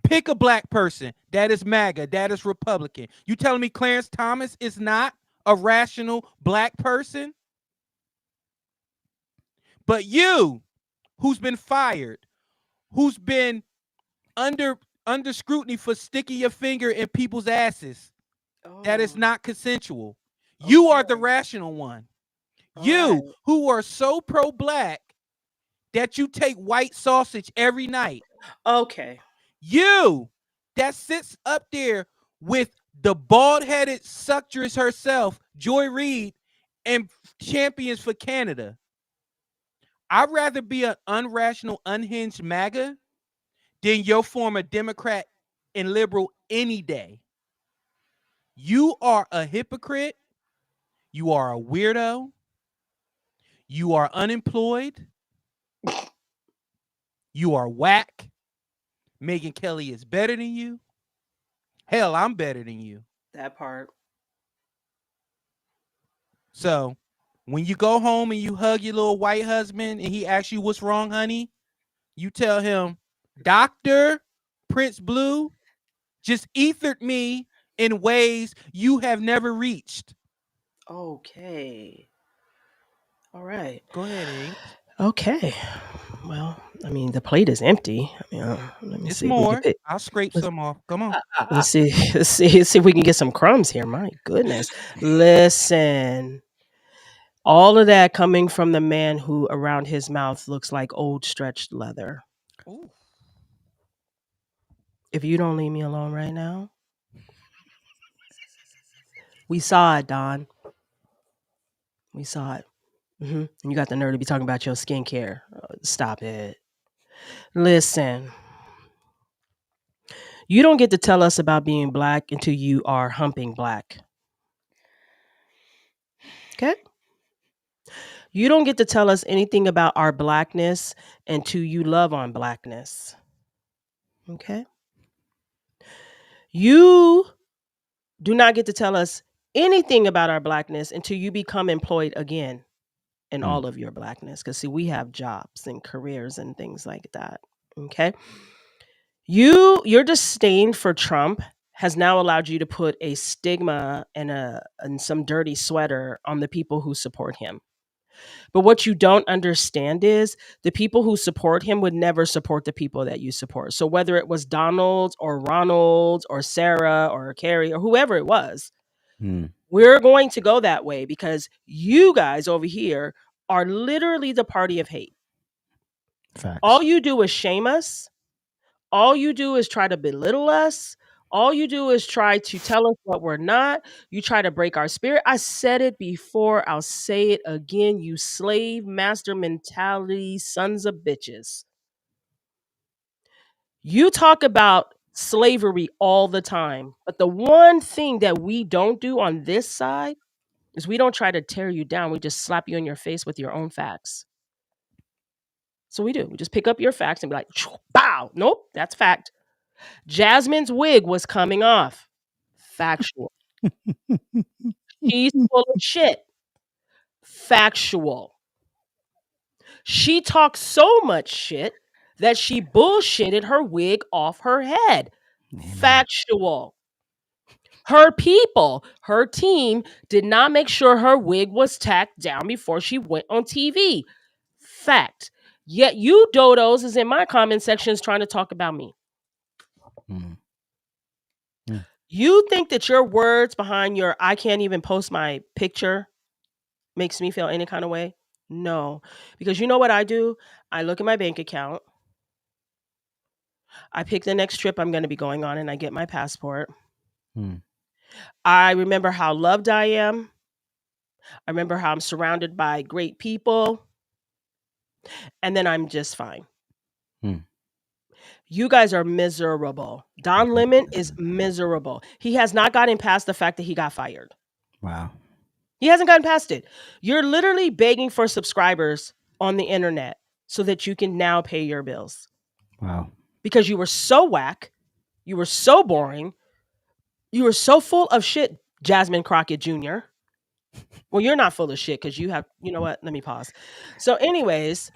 Pick a black person that is MAGA, that is Republican. You telling me Clarence Thomas is not a rational black person? But you, who's been fired, who's been under scrutiny for sticking your finger in people's asses, that is not consensual. You are the rational one. You who are so pro-black that you take white sausage every night. Okay. You that sits up there with the bald-headed suctress herself, Joy Reid, and champions for Canada. I'd rather be an unrational, unhinged MAGA than your former Democrat and liberal any day. You are a hypocrite. You are a weirdo. You are unemployed. You are whack. Megyn Kelly is better than you. Hell, I'm better than you. That part. So when you go home and you hug your little white husband and he asks you what's wrong, honey, you tell him, Dr. Prince Blue just ethered me in ways you have never reached. Okay. All right. Go ahead, Ink. Okay. Well, I mean, the plate is empty. I mean, let me It's see. more. I'll scrape some off. Come on. Let's see if we can get some crumbs here. My goodness. Listen. All of that coming from the man who around his mouth looks like old stretched leather. Ooh. If you don't leave me alone right now. We saw it, Don. We saw it. And you got the nerve to be talking about your skincare. Stop it. Listen. You don't get to tell us about being black until you are humping black. Okay? You don't get to tell us anything about our blackness until you love on blackness. Okay? You do not get to tell us anything about our blackness until you become employed again in all of your blackness. Because, see, we have jobs and careers and things like that. Okay? Your disdain for Trump has now allowed you to put a stigma and some dirty sweater on the people who support him. But what you don't understand is the people who support him would never support the people that you support. So whether it was Donald or Ronald or Sarah or Carrie or whoever it was, we're going to go that way because you guys over here are literally the party of hate. Facts. All you do is shame us. All you do is try to belittle us. All you do is try to tell us what we're not. You try to break our spirit. I said it before. I'll say it again. You slave master mentality sons of bitches. You talk about slavery all the time. But the one thing that we don't do on this side is we don't try to tear you down. We just slap you in your face with your own facts. So we do. We just pick up your facts and be like, bow. Nope, that's fact. Jasmine's wig was coming off. Factual. She's full of shit. Factual. She talked so much shit that she bullshitted her wig off her head. Factual. Her people, her team did not make sure her wig was tacked down before she went on TV. Fact. Yet you dodos is in my comment sections trying to talk about me. You think that your words behind your I can't even post my picture makes me feel any kind of way? No. Because you know what I do? I look at my bank account. I pick the next trip I'm going to be going on and I get my passport. I remember how loved I am. I remember how I'm surrounded by great people. And then I'm just fine. You guys are miserable. Don Lemon is miserable. He has not gotten past the fact that he got fired. Wow. He hasn't gotten past it. You're literally begging for subscribers on the internet so that you can now pay your bills. Wow. Because you were so whack. You were so boring. You were so full of shit, Jasmine Crockett Jr. Well, you're not full of shit because you have, you know what? Let me pause. So anyways,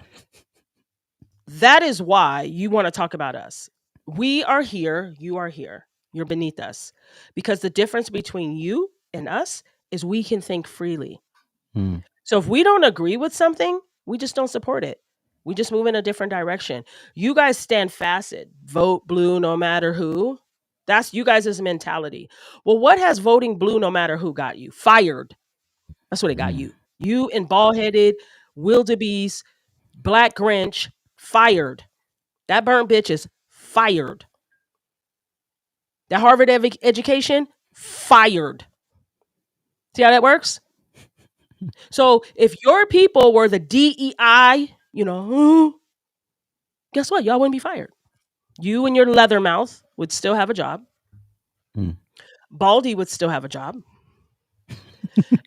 that is why you want to talk about us. We are here. You are here. You're beneath us. Because the difference between you and us is we can think freely. So if we don't agree with something, we just don't support it. We just move in a different direction. You guys stand fasted. Vote blue no matter who. That's you guys' mentality. Well, what has voting blue no matter who got you? Fired. That's what it got you. You and bald-headed, wildebeest, black Grinch, fired. That burnt bitch is fired. That Harvard education, fired. See how that works? So if your people were the DEI, guess what? Y'all wouldn't be fired. You and your leather mouth would still have a job. Baldy would still have a job.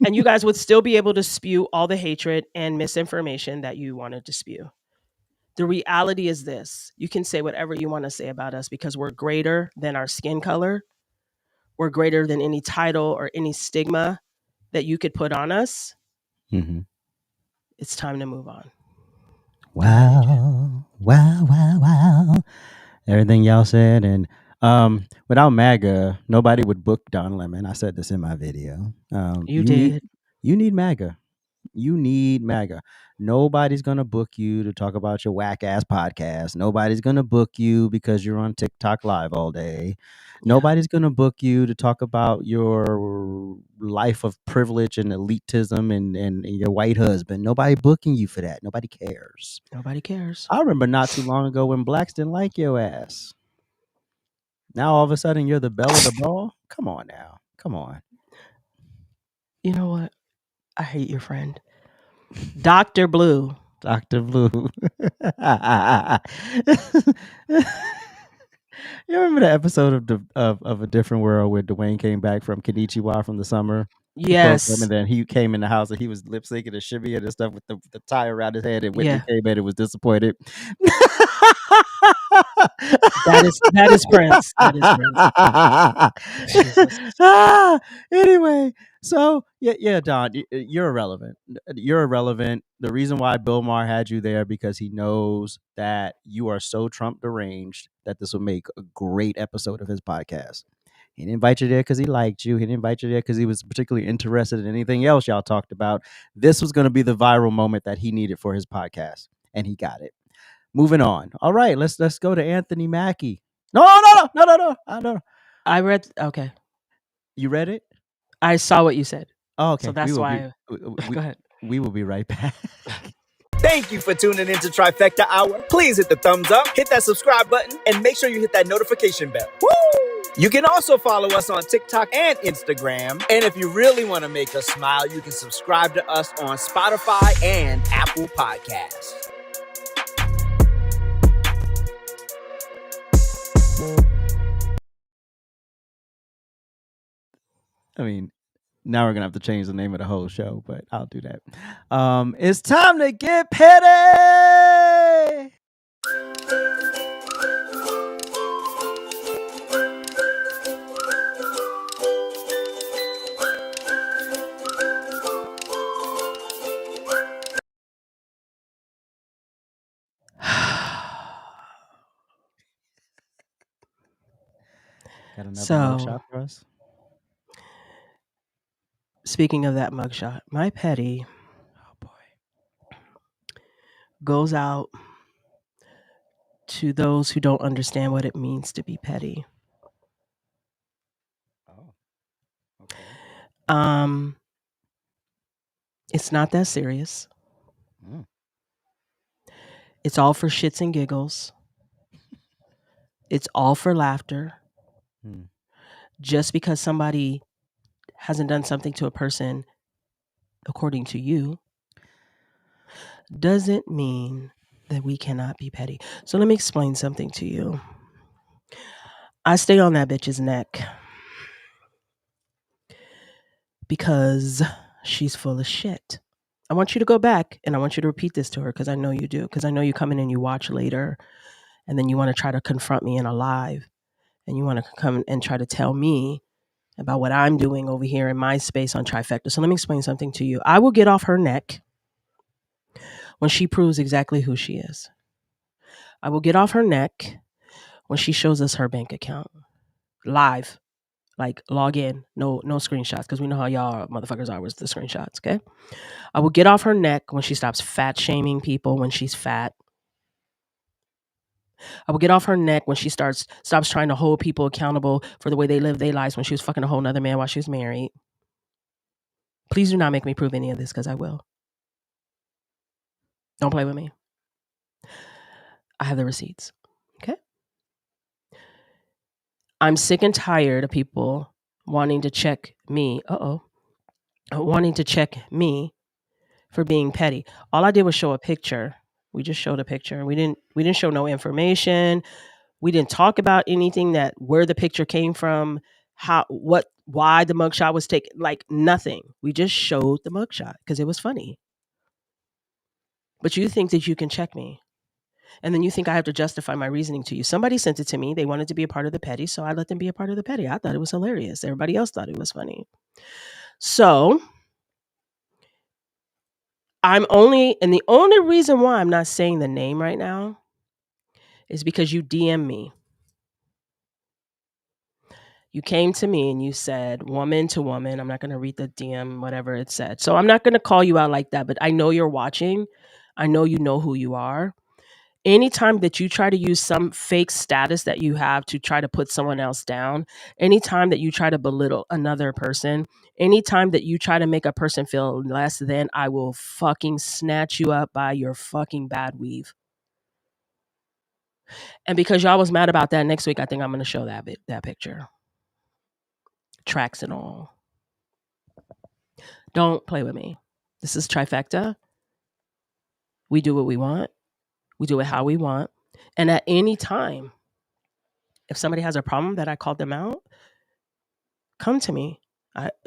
And you guys would still be able to spew all the hatred and misinformation that you wanted to spew. The reality is this. You can say whatever you want to say about us because we're greater than our skin color. We're greater than any title or any stigma that you could put on us. It's time to move on. Wow. Everything y'all said. And without MAGA, nobody would book Don Lemon. I said this in my video. You did. You need MAGA. You need MAGA. Nobody's going to book you to talk about your whack ass podcast. Nobody's going to book you because you're on TikTok live all day. Nobody's going to book you to talk about your life of privilege and elitism and your white husband. Nobody booking you for that. Nobody cares. Nobody cares. I remember not too long ago when blacks didn't like your ass. Now all of a sudden you're the belle of the ball. Come on now. Come on. You know what? I hate your friend. Dr. Blue. Dr. Blue. You remember the episode of A Different World where Dwayne came back from Konnichiwa from the summer? Yes. And then he came in the house and he was lip syncing and shimmy and stuff with the tie around his head, and Whitney came in and was disappointed. That is Prince. That is Prince. Anyway, so yeah, Don, you're irrelevant. You're irrelevant. The reason why Bill Maher had you there because he knows that you are so Trump deranged that this will make a great episode of his podcast. He didn't invite you there because he liked you. He didn't invite you there because he was particularly interested in anything else y'all talked about. This was going to be the viral moment that he needed for his podcast, and he got it. Moving on. All right, let's go to Anthony Mackie. No. I don't. I read. Okay, You read it? I saw what you said. Oh, okay. So that's why. Go ahead. We will be right back. Thank you for tuning into Trifecta Hour. Please hit the thumbs up, hit that subscribe button, and make sure you hit that notification bell. Woo! You can also follow us on TikTok and Instagram. And if you really want to make us smile, you can subscribe to us on Spotify and Apple Podcasts. I mean, now we're gonna have to change the name of the whole show, but I'll do that. It's time to get petty. Got another mugshot for us? Speaking of that mugshot, my petty goes out to those who don't understand what it means to be petty. Oh, okay. It's not that serious. Mm. It's all for shits and giggles. It's all for laughter. Mm. Just because somebody hasn't done something to a person according to you doesn't mean that we cannot be petty. So let me explain something to you. I stay on that bitch's neck because she's full of shit. I want you to go back and I want you to repeat this to her because I know you do. Because I know you come in and you watch later and then you want to try to confront me in a live and you want to come and try to tell me about what I'm doing over here in my space on Trifecta. So let me explain something to you. I will get off her neck when she proves exactly who she is. I will get off her neck when she shows us her bank account live, like log in, no screenshots, because we know how y'all motherfuckers are with the screenshots. Okay, I will get off her neck when she stops fat shaming people when she's fat. I will get off her neck when she stops trying to hold people accountable for the way they live their lives when she was fucking a whole nother man while she was married. Please do not make me prove any of this because I will. Don't play with me. I have the receipts. Okay. I'm sick and tired of people wanting to check me. Wanting to check me for being petty. All I did was show a picture. We just showed a picture. We didn't show no information. We didn't talk about anything that where the picture came from, why the mugshot was taken, like nothing. We just showed the mugshot because it was funny. But you think that you can check me. And then you think I have to justify my reasoning to you. Somebody sent it to me. They wanted to be a part of the petty, so I let them be a part of the petty. I thought it was hilarious. Everybody else thought it was funny. So and the only reason why I'm not saying the name right now is because you DM me. You came to me and you said, woman to woman. I'm not going to read the DM, whatever it said. So I'm not going to call you out like that, but I know you're watching. I know you know who you are. Anytime that you try to use some fake status that you have to try to put someone else down, anytime that you try to belittle another person, anytime that you try to make a person feel less than, I will fucking snatch you up by your fucking bad weave. And because y'all was mad about that, next week I think I'm going to show that picture. Tracks and all. Don't play with me. This is Trifecta. We do what we want. We do it how we want. And at any time, if somebody has a problem that I called them out, come to me.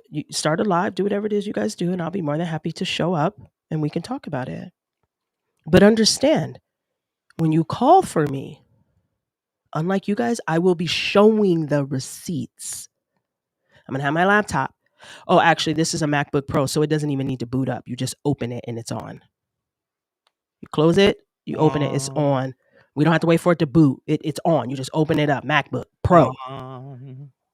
You start a live, do whatever it is you guys do, and I'll be more than happy to show up and we can talk about it. But understand, when you call for me, unlike you guys, I will be showing the receipts. I'm going to have my laptop. Oh, actually, this is a MacBook Pro, so it doesn't even need to boot up. You just open it and it's on. You close it, you open it, it's on. We don't have to wait for it to boot. It's on. You just open it up. MacBook Pro.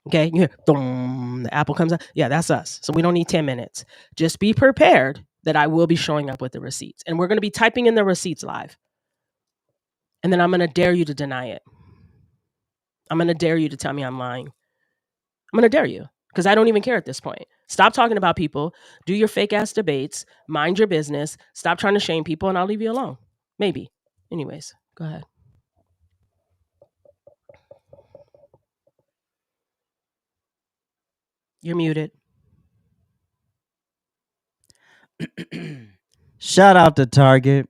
Okay, you hear, the apple comes out. Yeah, that's us. So we don't need 10 minutes. Just be prepared that I will be showing up with the receipts. And we're going to be typing in the receipts live. And then I'm going to dare you to deny it. I'm going to dare you to tell me I'm lying. I'm going to dare you because I don't even care at this point. Stop talking about people. Do your fake ass debates. Mind your business. Stop trying to shame people and I'll leave you alone. Maybe. Anyways, go ahead. You're muted. Shout out to Target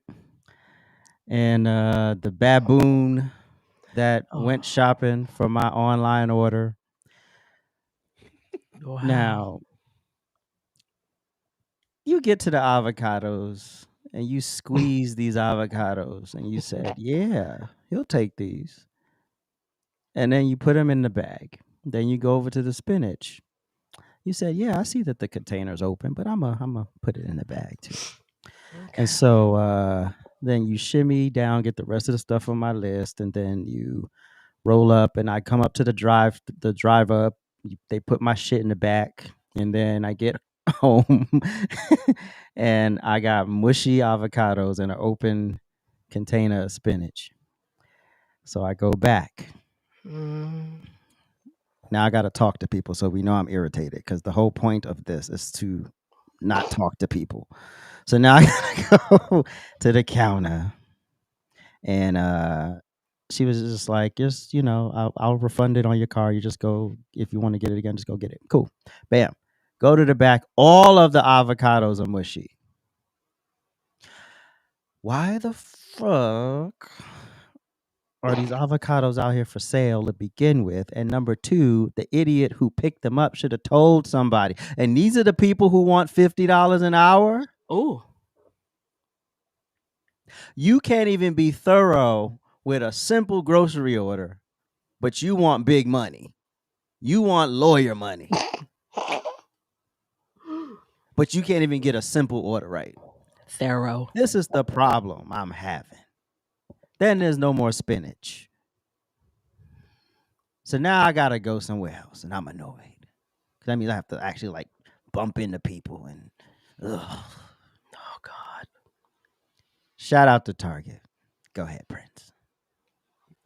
and the baboon that went shopping for my online order. Wow. Now, you get to the avocados and you squeeze these avocados and you said, yeah, he'll take these. And then you put them in the bag. Then you go over to the spinach. You said, yeah, I see that the container's open, but I'm gonna put it in the bag too. Okay. And so then you shimmy down, get the rest of the stuff on my list, and then you roll up and I come up to the drive up. They put my shit in the back, and then I get home and I got mushy avocados in an open container of spinach. So I go back. Now I got to talk to people, so we know I'm irritated because the whole point of this is to not talk to people. So now I gotta go to the counter, and she was just like, just, I'll refund it on your car. You just go, if you want to get it again, just go get it. Cool. Bam. Go to the back. All of the avocados are mushy. Why the fuck are these avocados out here for sale to begin with? And number two, the idiot who picked them up should have told somebody. And these are the people who want $50 an hour? Oh. You can't even be thorough with a simple grocery order, but you want big money. You want lawyer money. But you can't even get a simple order right. Thorough. This is the problem I'm having. Then there's no more spinach. So now I gotta go somewhere else, and I'm annoyed. Because that means I have to actually bump into people and ugh. Oh God. Shout out to Target. Go ahead, Prince.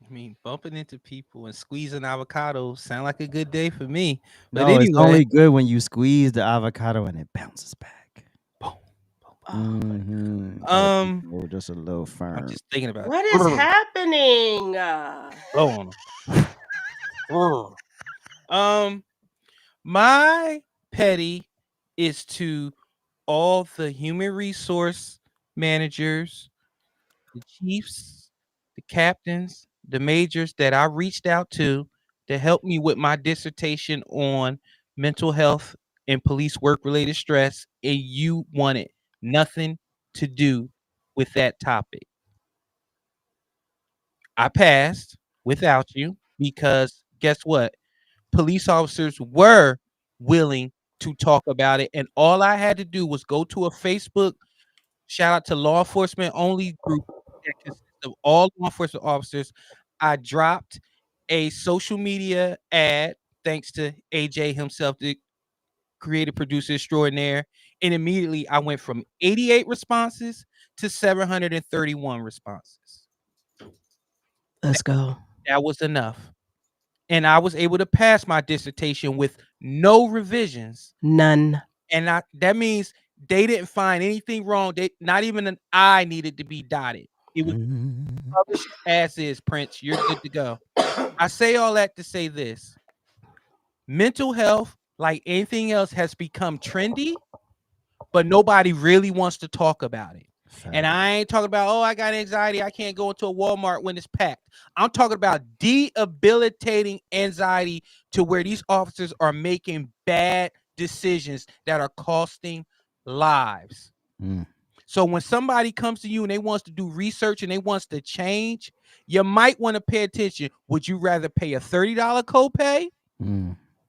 I mean, bumping into people and squeezing avocados sound like a good day for me. But No, anyway, it's only good when you squeeze the avocado and it bounces back. Boom. Mm-hmm. Just a little firm. I'm just thinking about what is happening. Blow on them. My petty is to all the human resource managers, the chiefs, the captains, the majors that I reached out to help me with my dissertation on mental health and police work-related stress, and you wanted nothing to do with that topic. I passed without you because guess what? Police officers were willing to talk about it, and all I had to do was go to a Facebook, shout out to law enforcement only group that consists of all law enforcement officers. I dropped a social media ad, thanks to AJ himself, the creative producer extraordinaire, and immediately I went from 88 responses to 731 responses. Let's go. That was enough. And I was able to pass my dissertation with no revisions. None. And that means they didn't find anything wrong. Not even an I needed to be dotted. It was published as is, Prince. You're good to go. I say all that to say this. Mental health, like anything else, has become trendy, but nobody really wants to talk about it. And I ain't talking about, I got anxiety, I can't go into a Walmart when it's packed. I'm talking about debilitating anxiety to where these officers are making bad decisions that are costing lives. So when somebody comes to you and they wants to do research and they wants to change, you might want to pay attention. Would you rather pay a $30 copay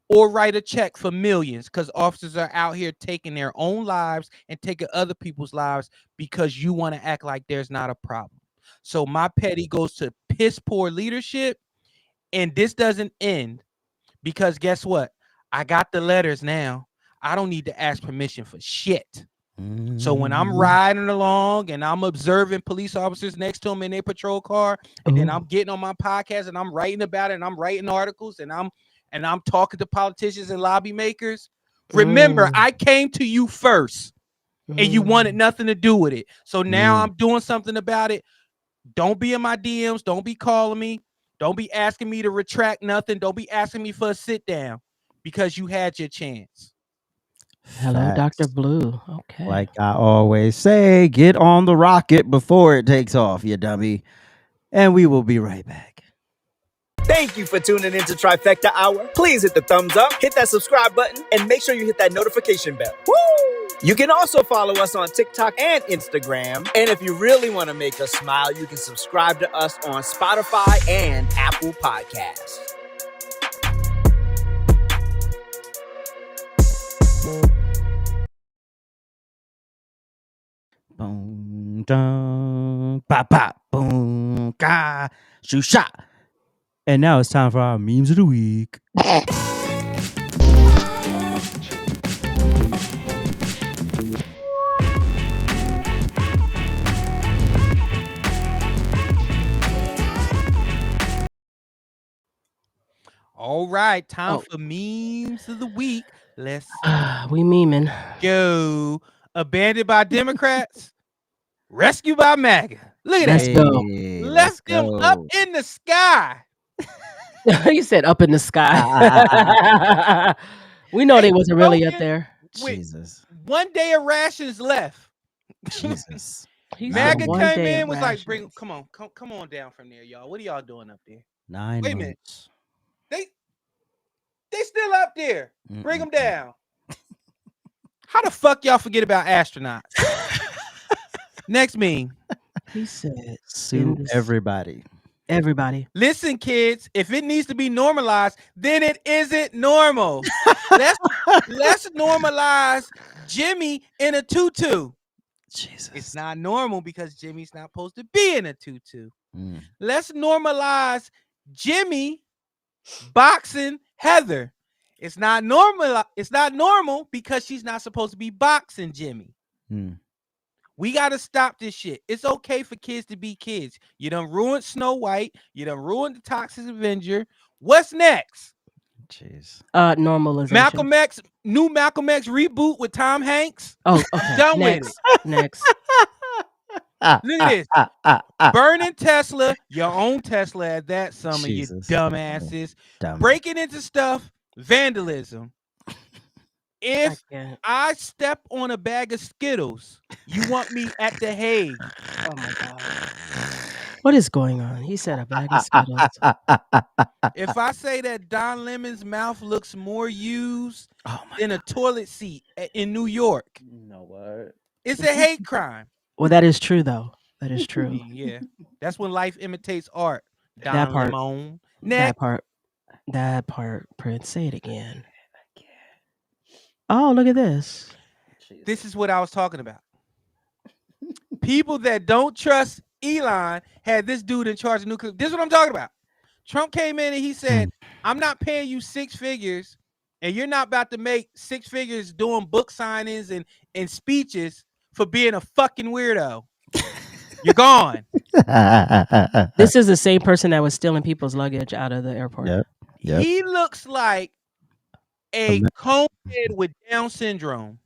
or write a check for millions? Because officers are out here taking their own lives and taking other people's lives because you want to act like there's not a problem. So my petty goes to piss poor leadership, and this doesn't end Because guess what? I got the letters now. I don't need to ask permission for shit. So when I'm riding along and I'm observing police officers next to them in their patrol car, and then I'm getting on my podcast and I'm writing about it and I'm writing articles and I'm talking to politicians and lobby makers. Remember, I came to you first and you wanted nothing to do with it. So now I'm doing something about it. Don't be in my DMs. Don't be calling me. Don't be asking me to retract nothing. Don't be asking me for a sit down because you had your chance. Hello, Dr. Blue. Okay. Like I always say, get on the rocket before it takes off, you dummy. And we will be right back. Thank you for tuning into Trifecta Hour. Please hit the thumbs up, hit that subscribe button, and make sure you hit that notification bell. Woo! You can also follow us on TikTok and Instagram. And if you really want to make us smile, you can subscribe to us on Spotify and Apple Podcasts. Boom, dun, ba, ba, boom, ga, shoo, shot. And now it's time for our memes of the week. All right, time for memes of the week. Let's we memeing. go. Abandoned by Democrats, rescued by MAGA. Look at Let's that. go. Left them up in the sky. You said up in the sky. We know they wasn't really up there. Jesus. 1 day of rations left. Jesus. MAGA came in, was like, come on down from there, y'all. What are y'all doing up there? 9 Wait a months. minute. They still up there. Bring them down. How the fuck y'all forget about astronauts? Next meme. He said, sue everybody. Everybody. Listen, kids, if it needs to be normalized, then it isn't normal. Let's normalize Jimmy in a tutu. Jesus. It's not normal because Jimmy's not supposed to be in a tutu. Let's normalize Jimmy boxing Heather. It's not normal. It's not normal because she's not supposed to be boxing Jimmy. We got to stop this shit. It's okay for kids to be kids. You done ruined Snow White. You done ruined the Toxic Avenger. What's next? Jeez. Normalization. New Malcolm X reboot with Tom Hanks. Oh, okay. Done with it. Next. Look at this. Burning Tesla, your own Tesla at that, some of you dumbasses. Breaking into stuff, vandalism. If I step on a bag of Skittles, you want me at the Hague. Oh my God. What is going on? He said a bag of Skittles. If I say that Don Lemon's mouth looks more used than a toilet seat in New York. No word. It's a hate crime. Well, that is true, though. That is true. Yeah. That's when life imitates art. Don That part. Lemon. That part, Prince. Say it again. Oh, look at this. This is what I was talking about. People that don't trust Elon had this dude in charge of nuclear. This is what I'm talking about. Trump came in and he said, I'm not paying you 6 figures, and you're not about to make 6 figures doing book signings and speeches for being a fucking weirdo. You're gone. This is the same person that was stealing people's luggage out of the airport. Yep. He looks like a conehead with Down syndrome.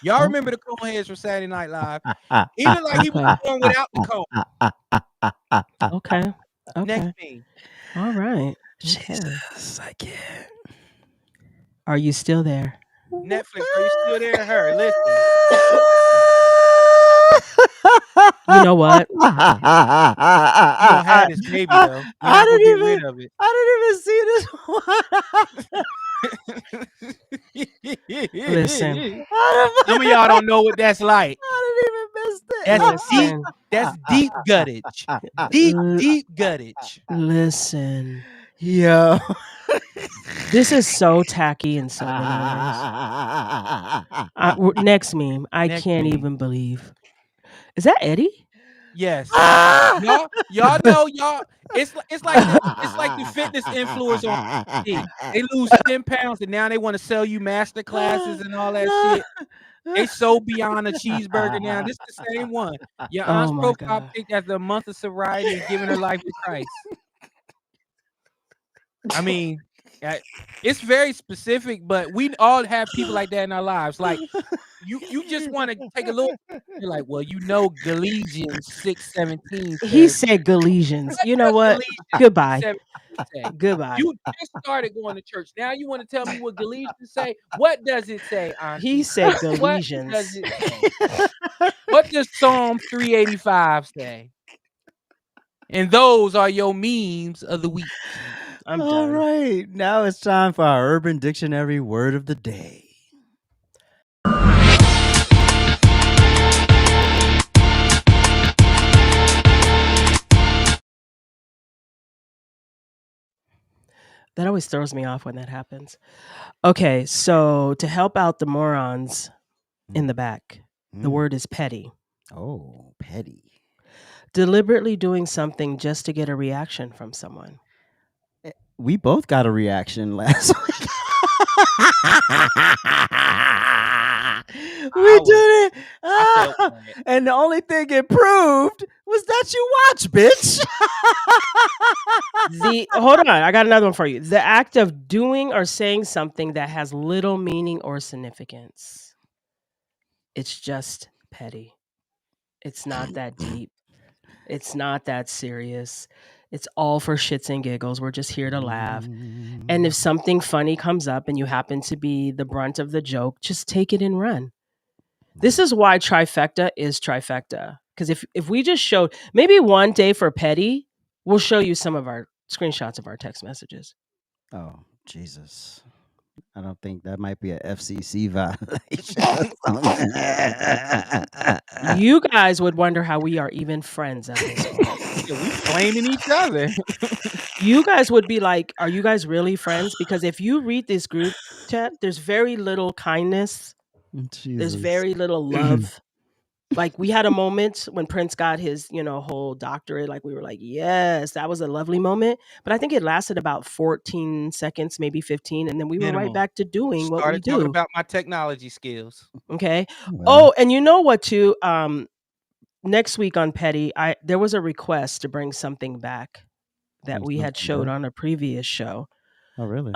Y'all remember the coneheads from Saturday Night Live? He looked like he was born without the cone. Okay. Next thing. All right. Jesus, I can't. Are you still there? Netflix, are you still there? Her, listen. You know what? You don't have this baby though. I didn't even see this one. Listen. Some of y'all don't know what that's like. I didn't even miss that. That's deep guttage. Deep guttage. Listen. Yo. This is so tacky in so many ways. Next meme. I can't even believe. Is that Eddie? Yes. Y'all know y'all. It's like the fitness influencers on TV. They lose 10 pounds and now they want to sell you master classes and all that shit. They so beyond a cheeseburger now. This is the same one. Your aunt's Oh my profile God. pic after a month of sobriety and giving her life to Christ. I mean, it's very specific, but we all have people like that in our lives. Like you just want to take a little. You're like, well, Galatians 6:17 He says. said Galatians. What You know does what? Galatians Goodbye. 6:17 say? Goodbye. You just started going to church. Now you want to tell me what Galatians say? What does it say, Auntie? He said What does Galatians. it say? What does Psalm 385 say? And those are your memes of the week. I'm All done. right. Now it's time for our Urban Dictionary word of the day. That always throws me off when that happens. Okay, so to help out the morons in the back, the word is petty. Oh, petty. Deliberately doing something just to get a reaction from someone. We both got a reaction last week. We did it. And the only thing it proved was that you watch, bitch. Hold on, I got another one for you. The act of doing or saying something that has little meaning or significance. It's just petty. It's not that deep. It's not that serious. It's all for shits and giggles. We're just here to laugh. And if something funny comes up and you happen to be the brunt of the joke, just take it and run. This is why Trifecta is Trifecta. Because if we just showed, maybe one day for petty, we'll show you some of our screenshots of our text messages. Oh, Jesus. I don't think that might be a FCC violation. You guys would wonder how we are even friends at this point. Yeah, we blaming each other. You guys would be like, are you guys really friends? Because if you read this group chat, there's very little kindness. There's very little love. Like we had a moment when Prince got his, whole doctorate. Like we were like, yes, that was a lovely moment. But I think it lasted about 14 seconds, maybe 15. And then we were right back to doing what we Started talking do. about my technology skills. Okay. Oh, and you know what too? Next week on Petty, there was a request to bring something back that we had showed on a previous show. Oh, really?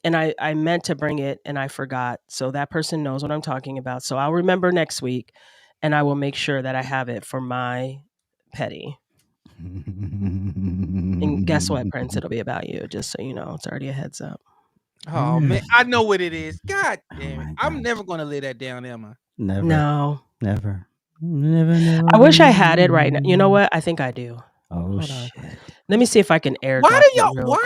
And I meant to bring it and I forgot. So that person knows what I'm talking about. So I'll remember next week and I will make sure that I have it for my petty. And guess what, Prince? It'll be about you, just so you know. It's already a heads up. Oh, man. I know what it is. God damn it. I'm never going to lay that down, am I? Never. No. Never. I wish I had it right now. You know what? I think I do. Oh, shit. Let me see if I can air. Why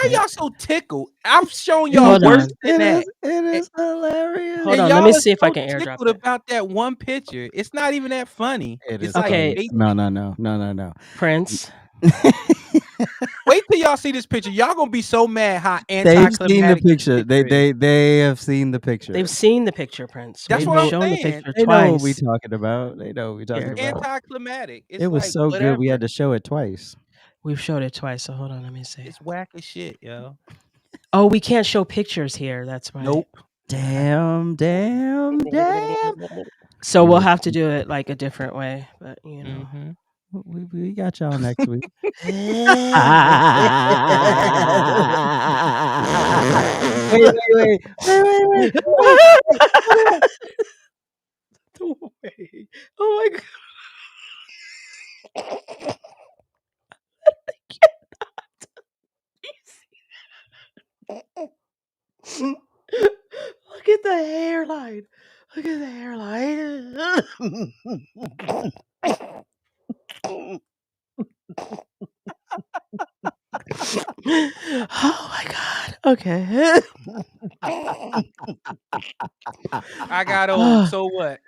are y'all so tickled? I'm showing y'all worse than that. It is hilarious. Hold on, let me see if I can airdrop it. About that one picture. It's not even that funny. It's okay. Like, no. Prince. Wait till y'all see this picture. Y'all gonna be so mad how anticlimactic. They've seen the picture. They have seen the picture. They've seen the picture, Prince. That's what I'm saying. The picture they twice. know what we talking about. They know what we talking about. Anticlimactic. It was like, so good. We had to show it twice. We've showed it twice. So hold on, let me see. It's whack as shit, yo. Oh, we can't show pictures here. That's right. Nope. Damn. So we'll have to do it like a different way, but you know. Mm-hmm. We got y'all next week. Wait. Oh my God. Look at the hairline. Look at the hairline. Oh my God. Okay. I got old. So what?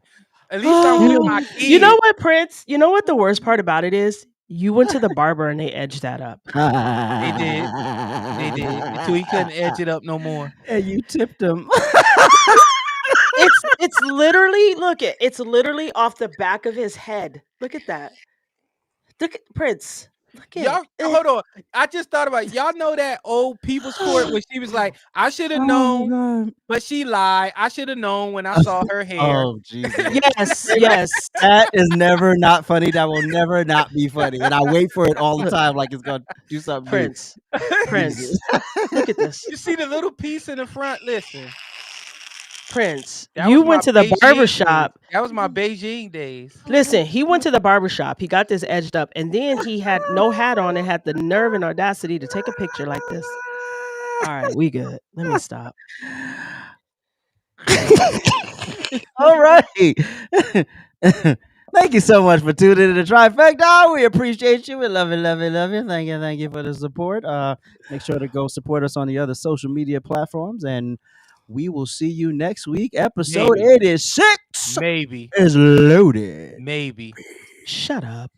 At least I'm with my kids. You know what, Prince? You know what the worst part about it is? You went to the barber and they edged that up. They did. Until he couldn't edge it up no more. And you tipped him. It's literally, it's literally off the back of his head. Look at that. Look at Prince. Look at Y'all, hold on. I just thought about it. Y'all know that old People's Court where she was like, I should have known, God. but she lied. I should have known when I saw her hair. Oh, Jesus. Yes. That is never not funny. That will never not be funny. And I wait for it all the time like it's going to do something new. Prince. Look at this. You see the little piece in the front? Listen. Prince, That you was went my to the Beijing barber days. shop. That was my Beijing days. Listen, he went to the barber shop. He got this edged up, and then he had no hat on and had the nerve and audacity to take a picture like this. All right, we good. Let me stop. All right. Thank you so much for tuning in to Trifecta Hour. We appreciate you. We love you. Thank you for the support. Make sure to go support us on the other social media platforms, and we will see you next week. Episode 86 Maybe. is loaded. Maybe. Shut up.